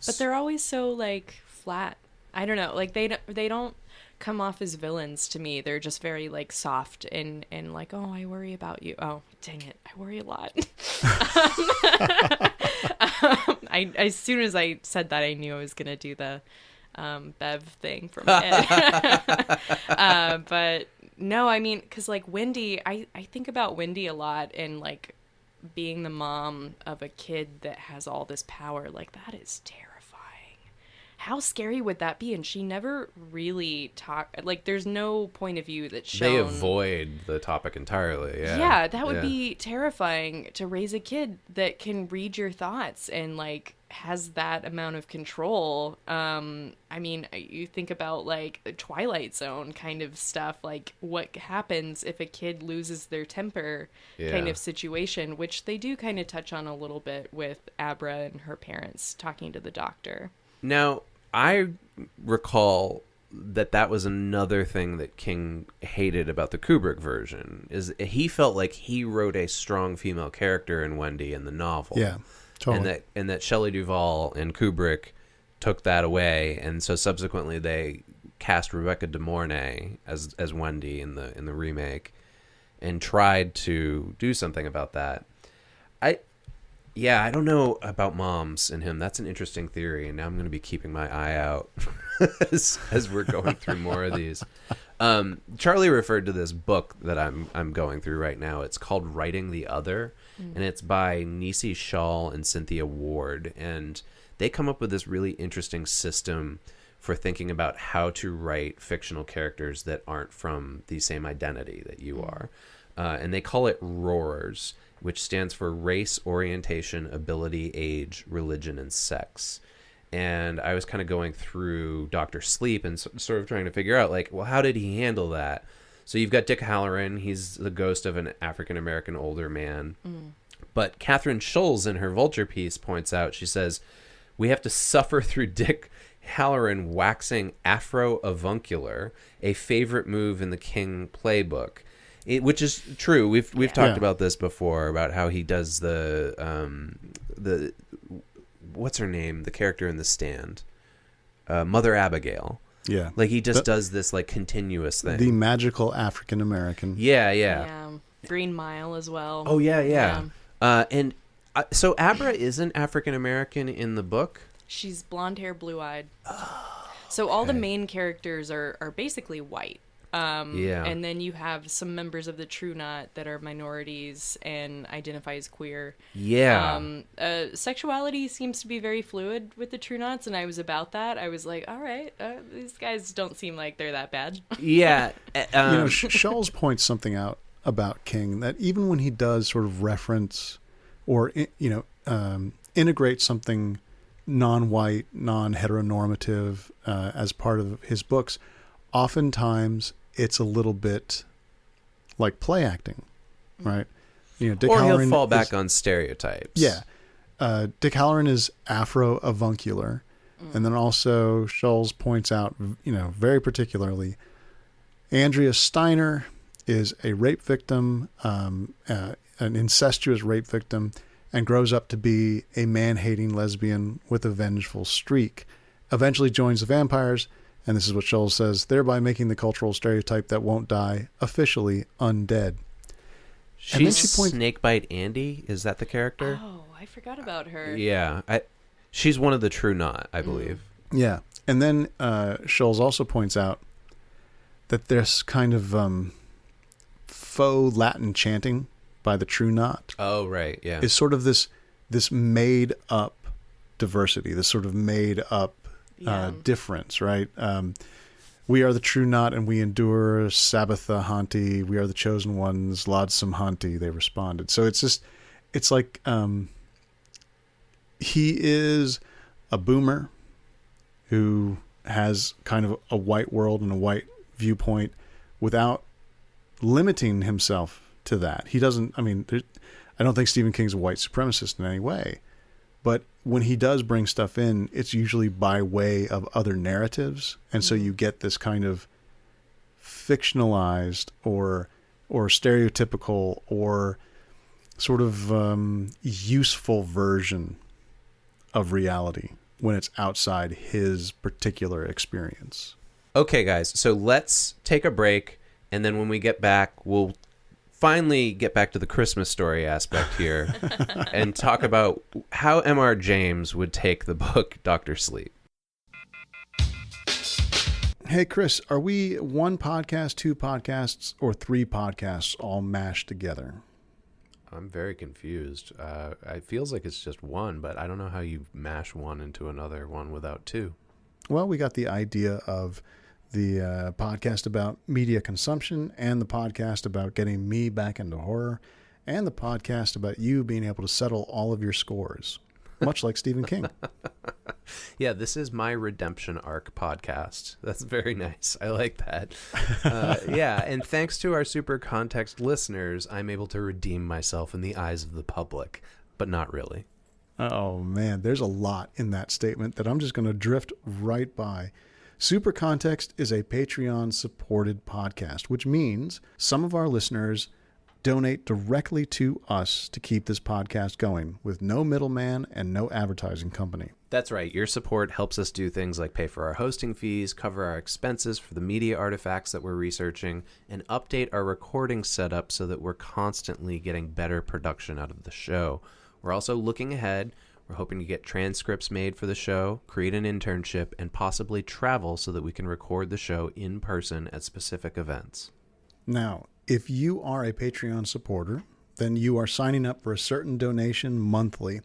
But they're always so like flat. I don't know. Like they don't come off as villains to me. They're just very like soft and like, oh, I worry about you. Oh, dang it, I worry a lot. As soon as I said that, I knew I was gonna do the Bev thing from it. But no, I mean, because like Wendy, I think about Wendy a lot, and like being the mom of a kid that has all this power, like that is terrifying. How scary would that be? And she never really like there's no point of view that's shown. They avoid the topic entirely. Yeah, that would be terrifying, to raise a kid that can read your thoughts and like has that amount of control. I mean, you think about like the Twilight Zone kind of stuff, like what happens if a kid loses their temper kind of situation, which they do kind of touch on a little bit with Abra and her parents talking to the doctor. Now, I recall that was another thing that King hated about the Kubrick version, is he felt like he wrote a strong female character in Wendy in the novel. Yeah, totally. And that Shelley Duvall and Kubrick took that away, and so subsequently they cast Rebecca De Mornay as Wendy in the remake, and tried to do something about that. I don't know about moms in him. That's an interesting theory, and now I'm going to be keeping my eye out as we're going through more of these. Charlie referred to this book that I'm going through right now. It's called Writing the Other, and it's by Nisi Shawl and Cynthia Ward, and they come up with this really interesting system for thinking about how to write fictional characters that aren't from the same identity that you are. And they call it ROARs, which stands for race, orientation, ability, age, religion, and sex. And I was kind of going through Dr. Sleep and sort of trying to figure out, like, well, how did he handle that? So you've got Dick Halloran. He's the ghost of an African-American older man. But Catherine Scholes in her Vulture piece points out, she says, We have to suffer through Dick Halloran waxing afro-avuncular, a favorite move in the King playbook. Which is true. We've talked about this before, about how he does the what's her name? The character in The Stand, Mother Abigail. Yeah, like he just does this like continuous thing. The magical African American. Yeah. Green Mile as well. Oh yeah. So Abra isn't African American in the book. She's blonde hair, blue eyed. So all the main characters are basically white. And then you have some members of the True Knot that are minorities and identify as queer. Sexuality seems to be very fluid with the True Knots, and I was about that. I was like, all right, these guys don't seem like they're that bad. Scholes points something out about King, that even when he does sort of reference or integrate something non-white, non-heteronormative as part of his books, oftentimes it's a little bit like play acting, right? Dick Halloran he'll fall back on stereotypes. Yeah. Dick Halloran is afro-avuncular. And then also Scholes points out, very particularly, Andrea Steiner is a rape victim, an incestuous rape victim, and grows up to be a man-hating lesbian with a vengeful streak. Eventually joins the vampires, and this is what Scholes says, thereby making the cultural stereotype that won't die officially undead. She's Snakebite Andy? Is that the character? Oh, I forgot about her. Yeah. She's one of the True Knot, I believe. Yeah. And then Scholes also points out that there's kind of faux Latin chanting by the True Knot. Oh, right. Yeah. Is sort of this made up diversity, this sort of made up difference, right? We are the True Knot and we endure Sabbatha Hanti. We are the chosen ones, Lodsum Hanti, they responded. So it's like he is a boomer who has kind of a white world and a white viewpoint without limiting himself to that. He doesn't, I don't think Stephen King's a white supremacist in any way. But when he does bring stuff in, it's usually by way of other narratives. And so you get this kind of fictionalized or stereotypical or sort of useful version of reality when it's outside his particular experience. Okay, guys, so let's take a break. And then when we get back, we'll finally get back to the Christmas Story aspect here and talk about how M.R. James would take the book Dr. Sleep. Hey, Chris, are we one podcast, two podcasts, or three podcasts all mashed together? I'm very confused. It feels like it's just one, but I don't know how you mash one into another one without two. Well, we got the idea of the podcast about media consumption and the podcast about getting me back into horror and the podcast about you being able to settle all of your scores, much like Stephen King. Yeah, this is my redemption arc podcast. That's very nice. I like that. Yeah, and thanks to our Super Context listeners, I'm able to redeem myself in the eyes of the public, but not really. Oh, man, there's a lot in that statement that I'm just going to drift right by. Super Context is a Patreon-supported podcast, which means some of our listeners donate directly to us to keep this podcast going with no middleman and no advertising company. That's right. Your support helps us do things like pay for our hosting fees, cover our expenses for the media artifacts that we're researching, and update our recording setup so that we're constantly getting better production out of the show. We're also looking ahead. We're hoping to get transcripts made for the show, create an internship, and possibly travel so that we can record the show in person at specific events. Now, if you are a Patreon supporter, then you are signing up for a certain donation monthly,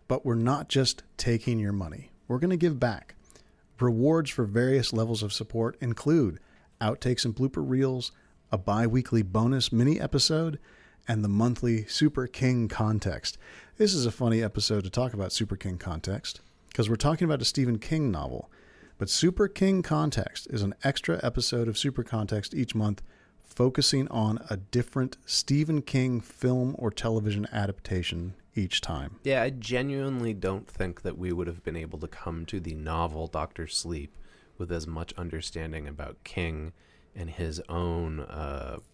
but we're not just taking your money. We're going to give back. Rewards for various levels of support include outtakes and blooper reels, a bi-weekly bonus mini episode, and the monthly Super King Context. This is a funny episode to talk about Super King Context because we're talking about a Stephen King novel. But Super King Context is an extra episode of Super Context each month focusing on a different Stephen King film or television adaptation each time. Yeah, I genuinely don't think that we would have been able to come to the novel Dr. Sleep with as much understanding about King and his own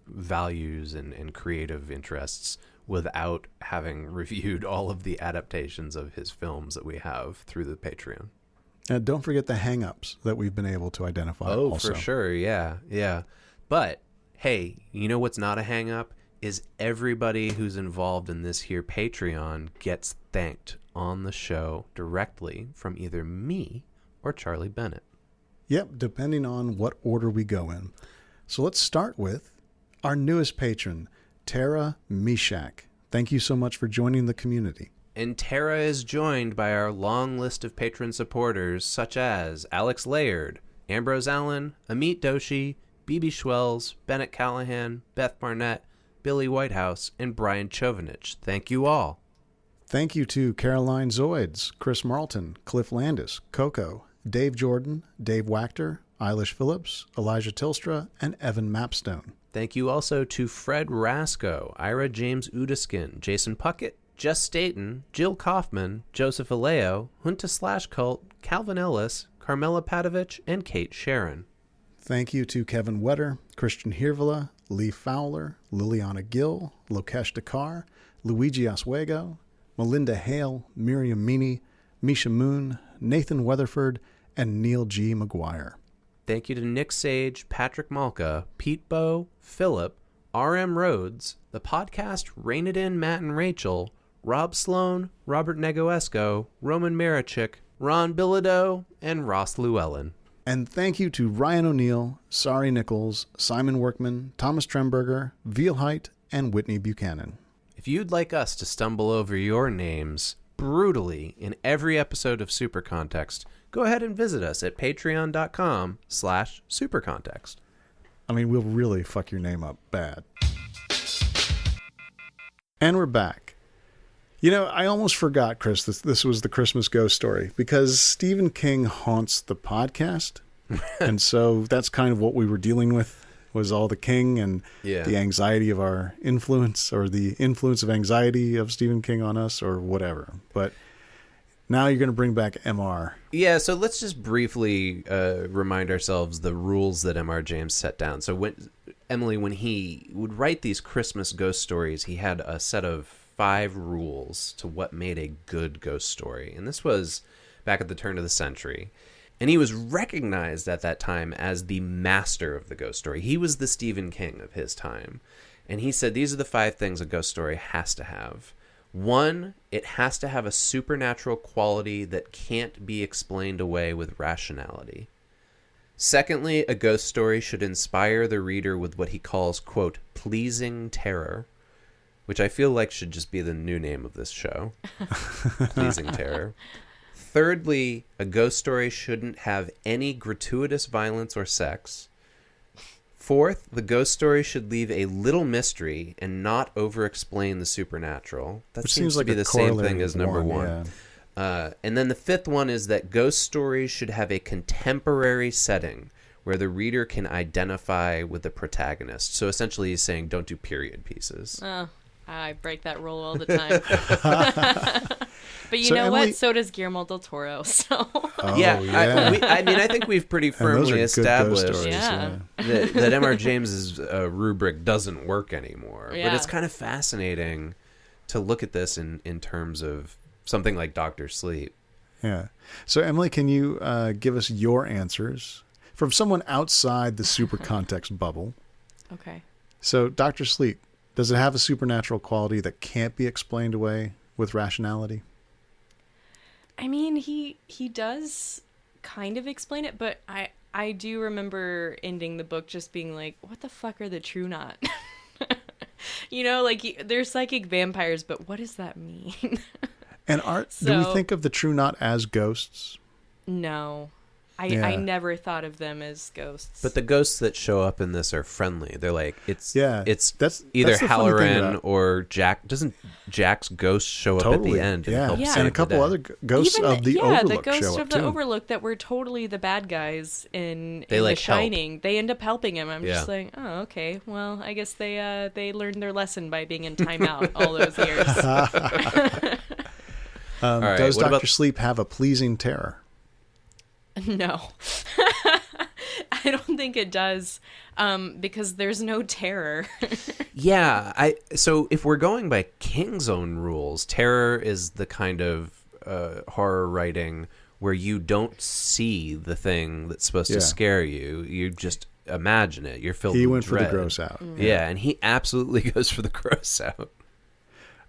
values and creative interests without having reviewed all of the adaptations of his films that we have through the Patreon. And don't forget the hang-ups that we've been able to identify. Oh, also. for sure. Yeah. But, hey, you know what's not a hang-up? Is everybody who's involved in this here Patreon gets thanked on the show directly from either me or Charlie Bennett. Yep, depending on what order we go in. So let's start with our newest patron, Tara Mishak. Thank you so much for joining the community. And Tara is joined by our long list of patron supporters such as Alex Laird, Ambrose Allen, Amit Doshi, BB Schwells, Bennett Callahan, Beth Barnett, Billy Whitehouse, and Brian Chovanich. Thank you all. Thank you to Caroline Zoids, Chris Marlton, Cliff Landis, Coco, Dave Jordan, Dave Wachter, Eilish Phillips, Elijah Tilstra, and Evan Mapstone. Thank you also to Fred Rasco, Ira James Udiskin, Jason Puckett, Jess Staten, Jill Kaufman, Joseph Aleo, Hunta / Cult, Calvin Ellis, Carmela Padovich, and Kate Sharon. Thank you to Kevin Wetter, Christian Hirvala, Lee Fowler, Liliana Gill, Lokesh Dakar, Luigi Oswego, Melinda Hale, Miriam Meany, Misha Moon, Nathan Weatherford, and Neil G. McGuire. Thank you to Nick Sage, Patrick Malka, Pete Bow, Philip, R.M. Rhodes, the podcast Rein It In, Matt and Rachel, Rob Sloan, Robert Negoesco, Roman Marichik, Ron Bilodeau, and Ross Llewellyn. And thank you to Ryan O'Neill, Sari Nichols, Simon Workman, Thomas Tremberger, Vielheit, and Whitney Buchanan. If you'd like us to stumble over your names brutally in every episode of Super Context, go ahead and visit us at patreon.com/supercontext. I mean, we'll really fuck your name up bad. And we're back. You know, I almost forgot, Chris, this was the Christmas ghost story because Stephen King haunts the podcast. And so that's kind of what we were dealing with, was all the King and the anxiety of our influence, or the influence of anxiety of Stephen King on us, or whatever. But now you're going to bring back MR. Yeah, so let's just briefly remind ourselves the rules that MR James set down. So when he would write these Christmas ghost stories, he had a set of 5 rules to what made a good ghost story. And this was back at the turn of the century. And he was recognized at that time as the master of the ghost story. He was the Stephen King of his time. And he said, these are the 5 things a ghost story has to have. 1, it has to have a supernatural quality that can't be explained away with rationality. Secondly, a ghost story should inspire the reader with what he calls, quote, pleasing terror, which I feel like should just be the new name of this show. Pleasing terror. Thirdly, a ghost story shouldn't have any gratuitous violence or sex. Fourth, the ghost story should leave a little mystery and not over-explain the supernatural. That Which seems to be be the same thing as number 1. Yeah. And then the 5th one is that ghost stories should have a contemporary setting where the reader can identify with the protagonist. So essentially he's saying don't do period pieces. Oh, I break that rule all the time. But you know Emily, what? So does Guillermo del Toro. So I mean, I think we've pretty firmly established stories, yeah. that MR James's rubric doesn't work anymore. Yeah. But it's kind of fascinating to look at this in terms of something like Dr. Sleep. Yeah. So, Emily, can you give us your answers from someone outside the super context bubble? Okay. So, Dr. Sleep, does it have a supernatural quality that can't be explained away with rationality? I mean, he does kind of explain it, but I do remember ending the book just being like, what the fuck are the True Knot? You know, like, they're psychic vampires, but what does that mean? And do we think of the True Knot as ghosts? No. I never thought of them as ghosts. But the ghosts that show up in this are friendly. They're like, it's that's either the Halloran or Jack. Doesn't Jack's ghost show up at the end? Yeah, and, and a couple other ghosts of the Overlook the ghosts show up of the too. Overlook that were totally the bad guys in like The Shining. They end up helping him. I'm just like, oh, okay. Well, I guess they learned their lesson by being in timeout all those years. All right, does Dr. Sleep have a pleasing terror? No. I don't think it does, because there's no terror. Yeah, so if we're going by King's own rules, terror is the kind of horror writing where you don't see the thing that's supposed to scare you. You just imagine it. You're filled with dread. He went for the gross out. Yeah, and he absolutely goes for the gross out.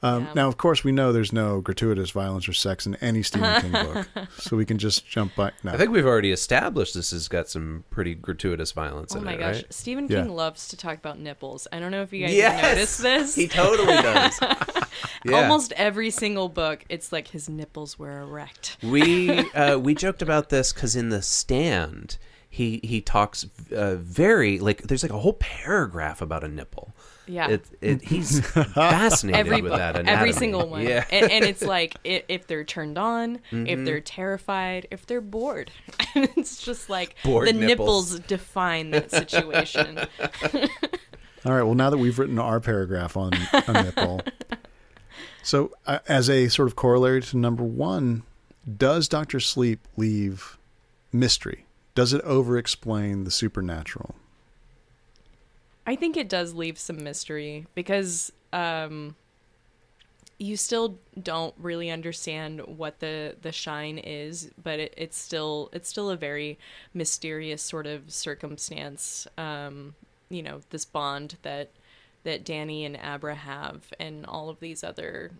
Now, of course, we know there's no gratuitous violence or sex in any Stephen King book, so we can just jump by. No. I think we've already established this has got some pretty gratuitous violence in it, right? Oh my gosh, Stephen King loves to talk about nipples. I don't know if you guys have noticed this. He totally does. Almost every single book, it's like his nipples were erect. We joked about this because in The Stand, he talks very, like, there's like a whole paragraph about a nipple. Yeah. He's fascinated with that anatomy. Every single one. Yeah. And it's like, if they're turned on, if they're terrified, if they're bored. And it's just like, bored the nipples define that situation. All right, well, now that we've written our paragraph on a nipple, so as a sort of corollary to number one, does Dr. Sleep leave mystery? Does it over-explain the supernatural? I think it does leave some mystery because you still don't really understand what the shine is, but it's still a very mysterious sort of circumstance. This bond that Danny and Abra have, and all of these other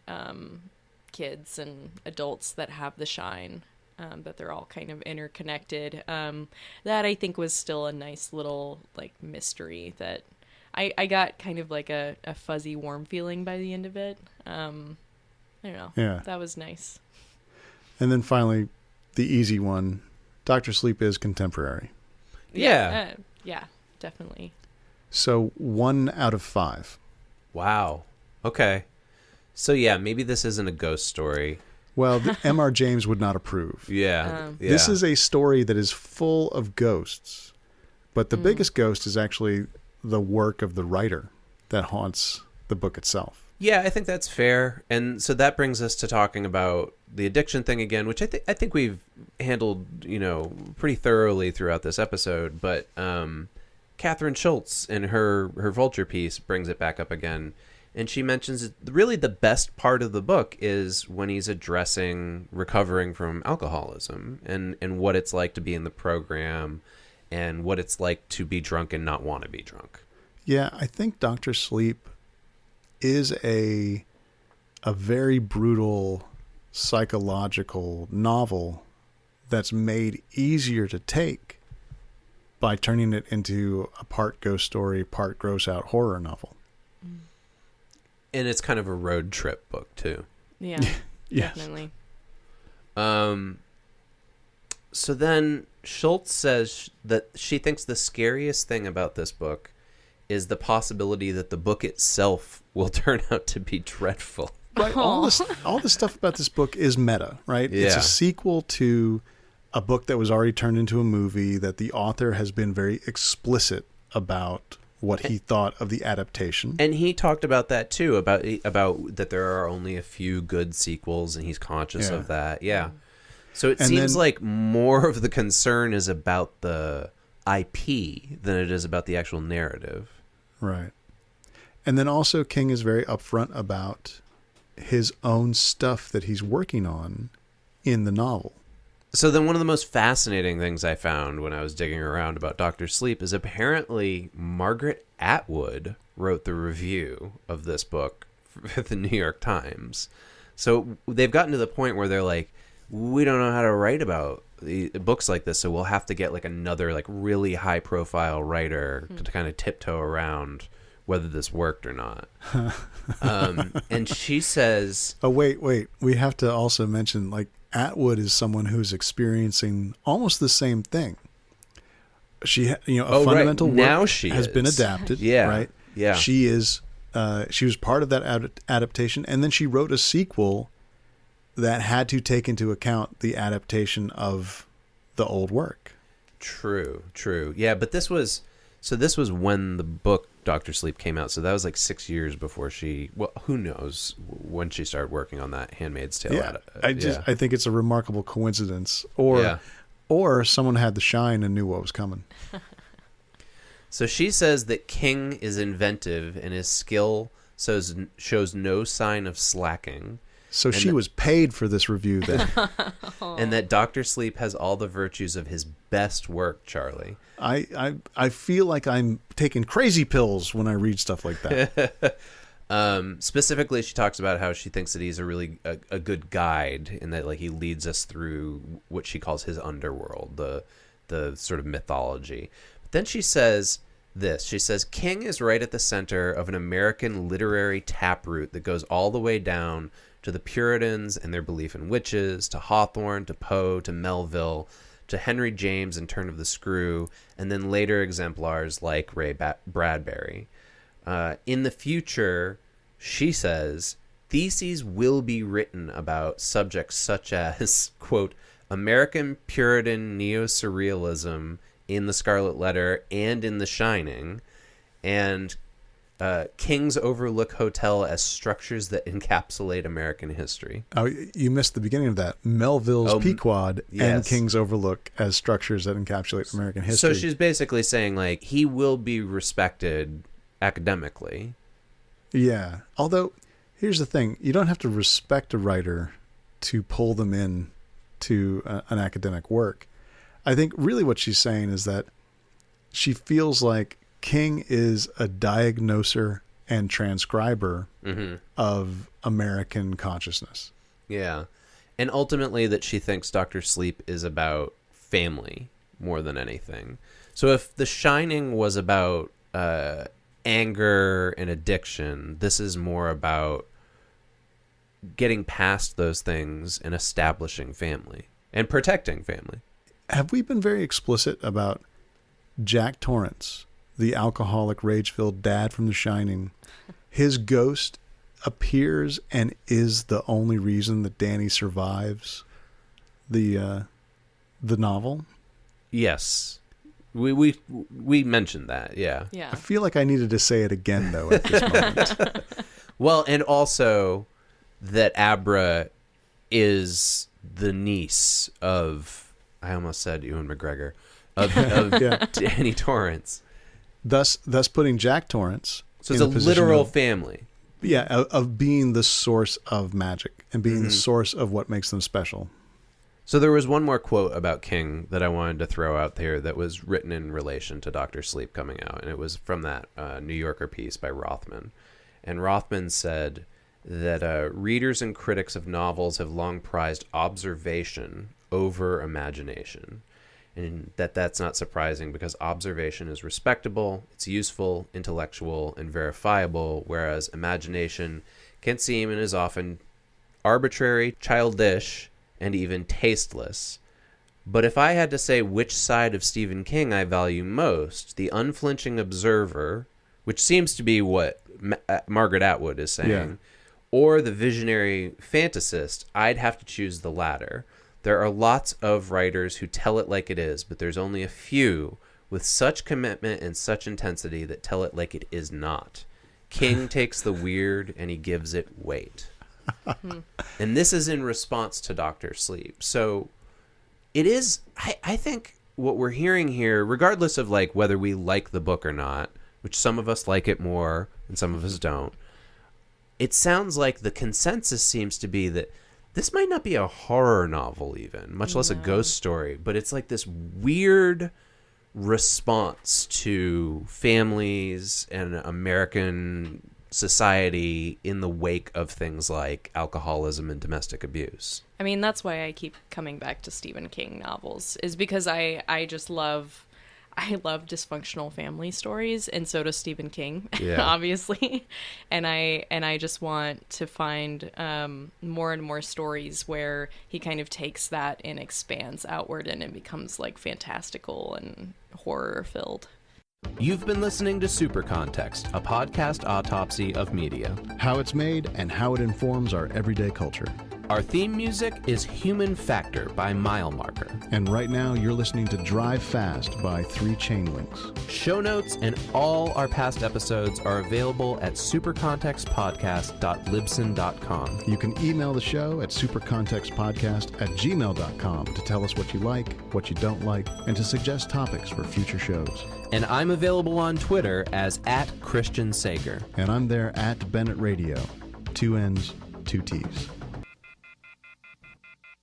kids and adults that have the shine. That they're all kind of interconnected. That I think was still a nice little like mystery that I got kind of like a fuzzy warm feeling by the end of it. I don't know. Yeah. That was nice. And then finally, the easy one, Dr. Sleep is contemporary. Yeah. Yeah, definitely. So 1 out of 5. Wow. Okay. So yeah, maybe this isn't a ghost story. Well, M.R. James would not approve. Yeah. This is a story that is full of ghosts, but the biggest ghost is actually the work of the writer that haunts the book itself. Yeah, I think that's fair. And so that brings us to talking about the addiction thing again, which I think we've handled, pretty thoroughly throughout this episode. But Catherine Schultz in her Vulture piece brings it back up again. And she mentions really the best part of the book is when he's addressing recovering from alcoholism and what it's like to be in the program and what it's like to be drunk and not want to be drunk. Yeah, I think Dr. Sleep is a very brutal psychological novel that's made easier to take by turning it into a part ghost story, part gross out horror novel. And it's kind of a road trip book too. Yeah, yes. Definitely. So then Schultz says that she thinks the scariest thing about this book is the possibility that the book itself will turn out to be dreadful. Right. All this stuff about this book is meta, right? Yeah. It's a sequel to a book that was already turned into a movie that the author has been very explicit about what he thought of the adaptation. And he talked about that too, about that there are only a few good sequels, and he's conscious of that. Yeah. So it seems like more of the concern is about the IP than it is about the actual narrative. Right. And then also King is very upfront about his own stuff that he's working on in the novel. So then one of the most fascinating things I found when I was digging around about Dr. Sleep is apparently Margaret Atwood wrote the review of this book for the New York Times. So they've gotten to the point where they're like, we don't know how to write about the books like this, so we'll have to get like another like really high profile writer to kind of tiptoe around whether this worked or not. And she says, oh, wait. We have to also mention, like, Atwood is someone who's experiencing almost the same thing. She, fundamental work now she has been adapted. Yeah, right. Yeah, she is. She was part of that adaptation, and then she wrote a sequel that had to take into account the adaptation of the old work. True. Yeah, but this was when the book Dr. Sleep came out. So that was like 6 years before who knows when she started working on that Handmaid's Tale. Yeah, I think it's a remarkable coincidence, or someone had the shine and knew what was coming. So she says that King is inventive and his skill shows no sign of slacking. So she was paid for this review then. And that Dr. Sleep has all the virtues of his best work, Charlie. I feel like I'm taking crazy pills when I read stuff like that. Specifically, she talks about how she thinks that he's a good guide, and that like he leads us through what she calls his underworld, the sort of mythology. But then she says this. She says, King is right at the center of an American literary taproot that goes all the way down to the Puritans and their belief in witches, to Hawthorne, to Poe, to Melville, to Henry James and Turn of the Screw, and then later exemplars like Ray Bradbury. In the future, she says, theses will be written about subjects such as, quote, American Puritan neo-surrealism in The Scarlet Letter and in The Shining, and King's Overlook Hotel as structures that encapsulate American history. Oh, you missed the beginning of that. Melville's Pequod and King's Overlook as structures that encapsulate American history. So she's basically saying, like, he will be respected academically. Yeah. Although, here's the thing. You don't have to respect a writer to pull them in to an academic work. I think really what she's saying is that she feels like King is a diagnoser and transcriber of American consciousness. Yeah. And ultimately that she thinks Dr. Sleep is about family more than anything. So if The Shining was about anger and addiction, this is more about getting past those things and establishing family and protecting family. Have we been very explicit about Jack Torrance, the alcoholic, rage-filled dad from The Shining? His ghost appears and is the only reason that Danny survives the novel. Yes, we mentioned that. Yeah. I feel like I needed to say it again though at this moment. Well, and also that Abra is the niece of, I almost said Ewan McGregor, of Danny Torrance. Thus putting Jack Torrance. So it's a literal family. Yeah, of being the source of magic and being the source of what makes them special. So there was one more quote about King that I wanted to throw out there that was written in relation to Dr. Sleep coming out, and it was from that New Yorker piece by Rothman. And Rothman said that readers and critics of novels have long prized observation over imagination, and that's not surprising because observation is respectable, it's useful, intellectual, and verifiable, whereas imagination can seem and is often arbitrary, childish, and even tasteless. But if I had to say which side of Stephen King I value most, the unflinching observer, which seems to be what Margaret Atwood is saying, or the visionary fantasist, I'd have to choose the latter. There are lots of writers who tell it like it is, but there's only a few with such commitment and such intensity that tell it like it is not. King takes the weird and he gives it weight. And this is in response to Dr. Sleep. So it is, I think what we're hearing here, regardless of like whether we like the book or not, which some of us like it more and some of us don't, it sounds like the consensus seems to be that this might not be a horror novel even, much less a ghost story, but it's like this weird response to families and American society in the wake of things like alcoholism and domestic abuse. I mean, that's why I keep coming back to Stephen King novels, is because I just love, I love dysfunctional family stories, and so does Stephen King, Yeah. obviously. And I just want to find more and more stories where he kind of takes that and expands outward, and it becomes like fantastical and horror filled. You've been listening to Super Context, a podcast autopsy of media. How it's made and how it informs our everyday culture. Our theme music is Human Factor by Mile Marker. And right now you're listening to Drive Fast by 3 Chain Links. Show notes and all our past episodes are available at supercontextpodcast.libsyn.com. You can email the show at supercontextpodcast@gmail.com to tell us what you like, what you don't like, and to suggest topics for future shows. And I'm available on Twitter as @ChristianSager. And I'm there @Bennett Radio. 2 N's, 2 T's.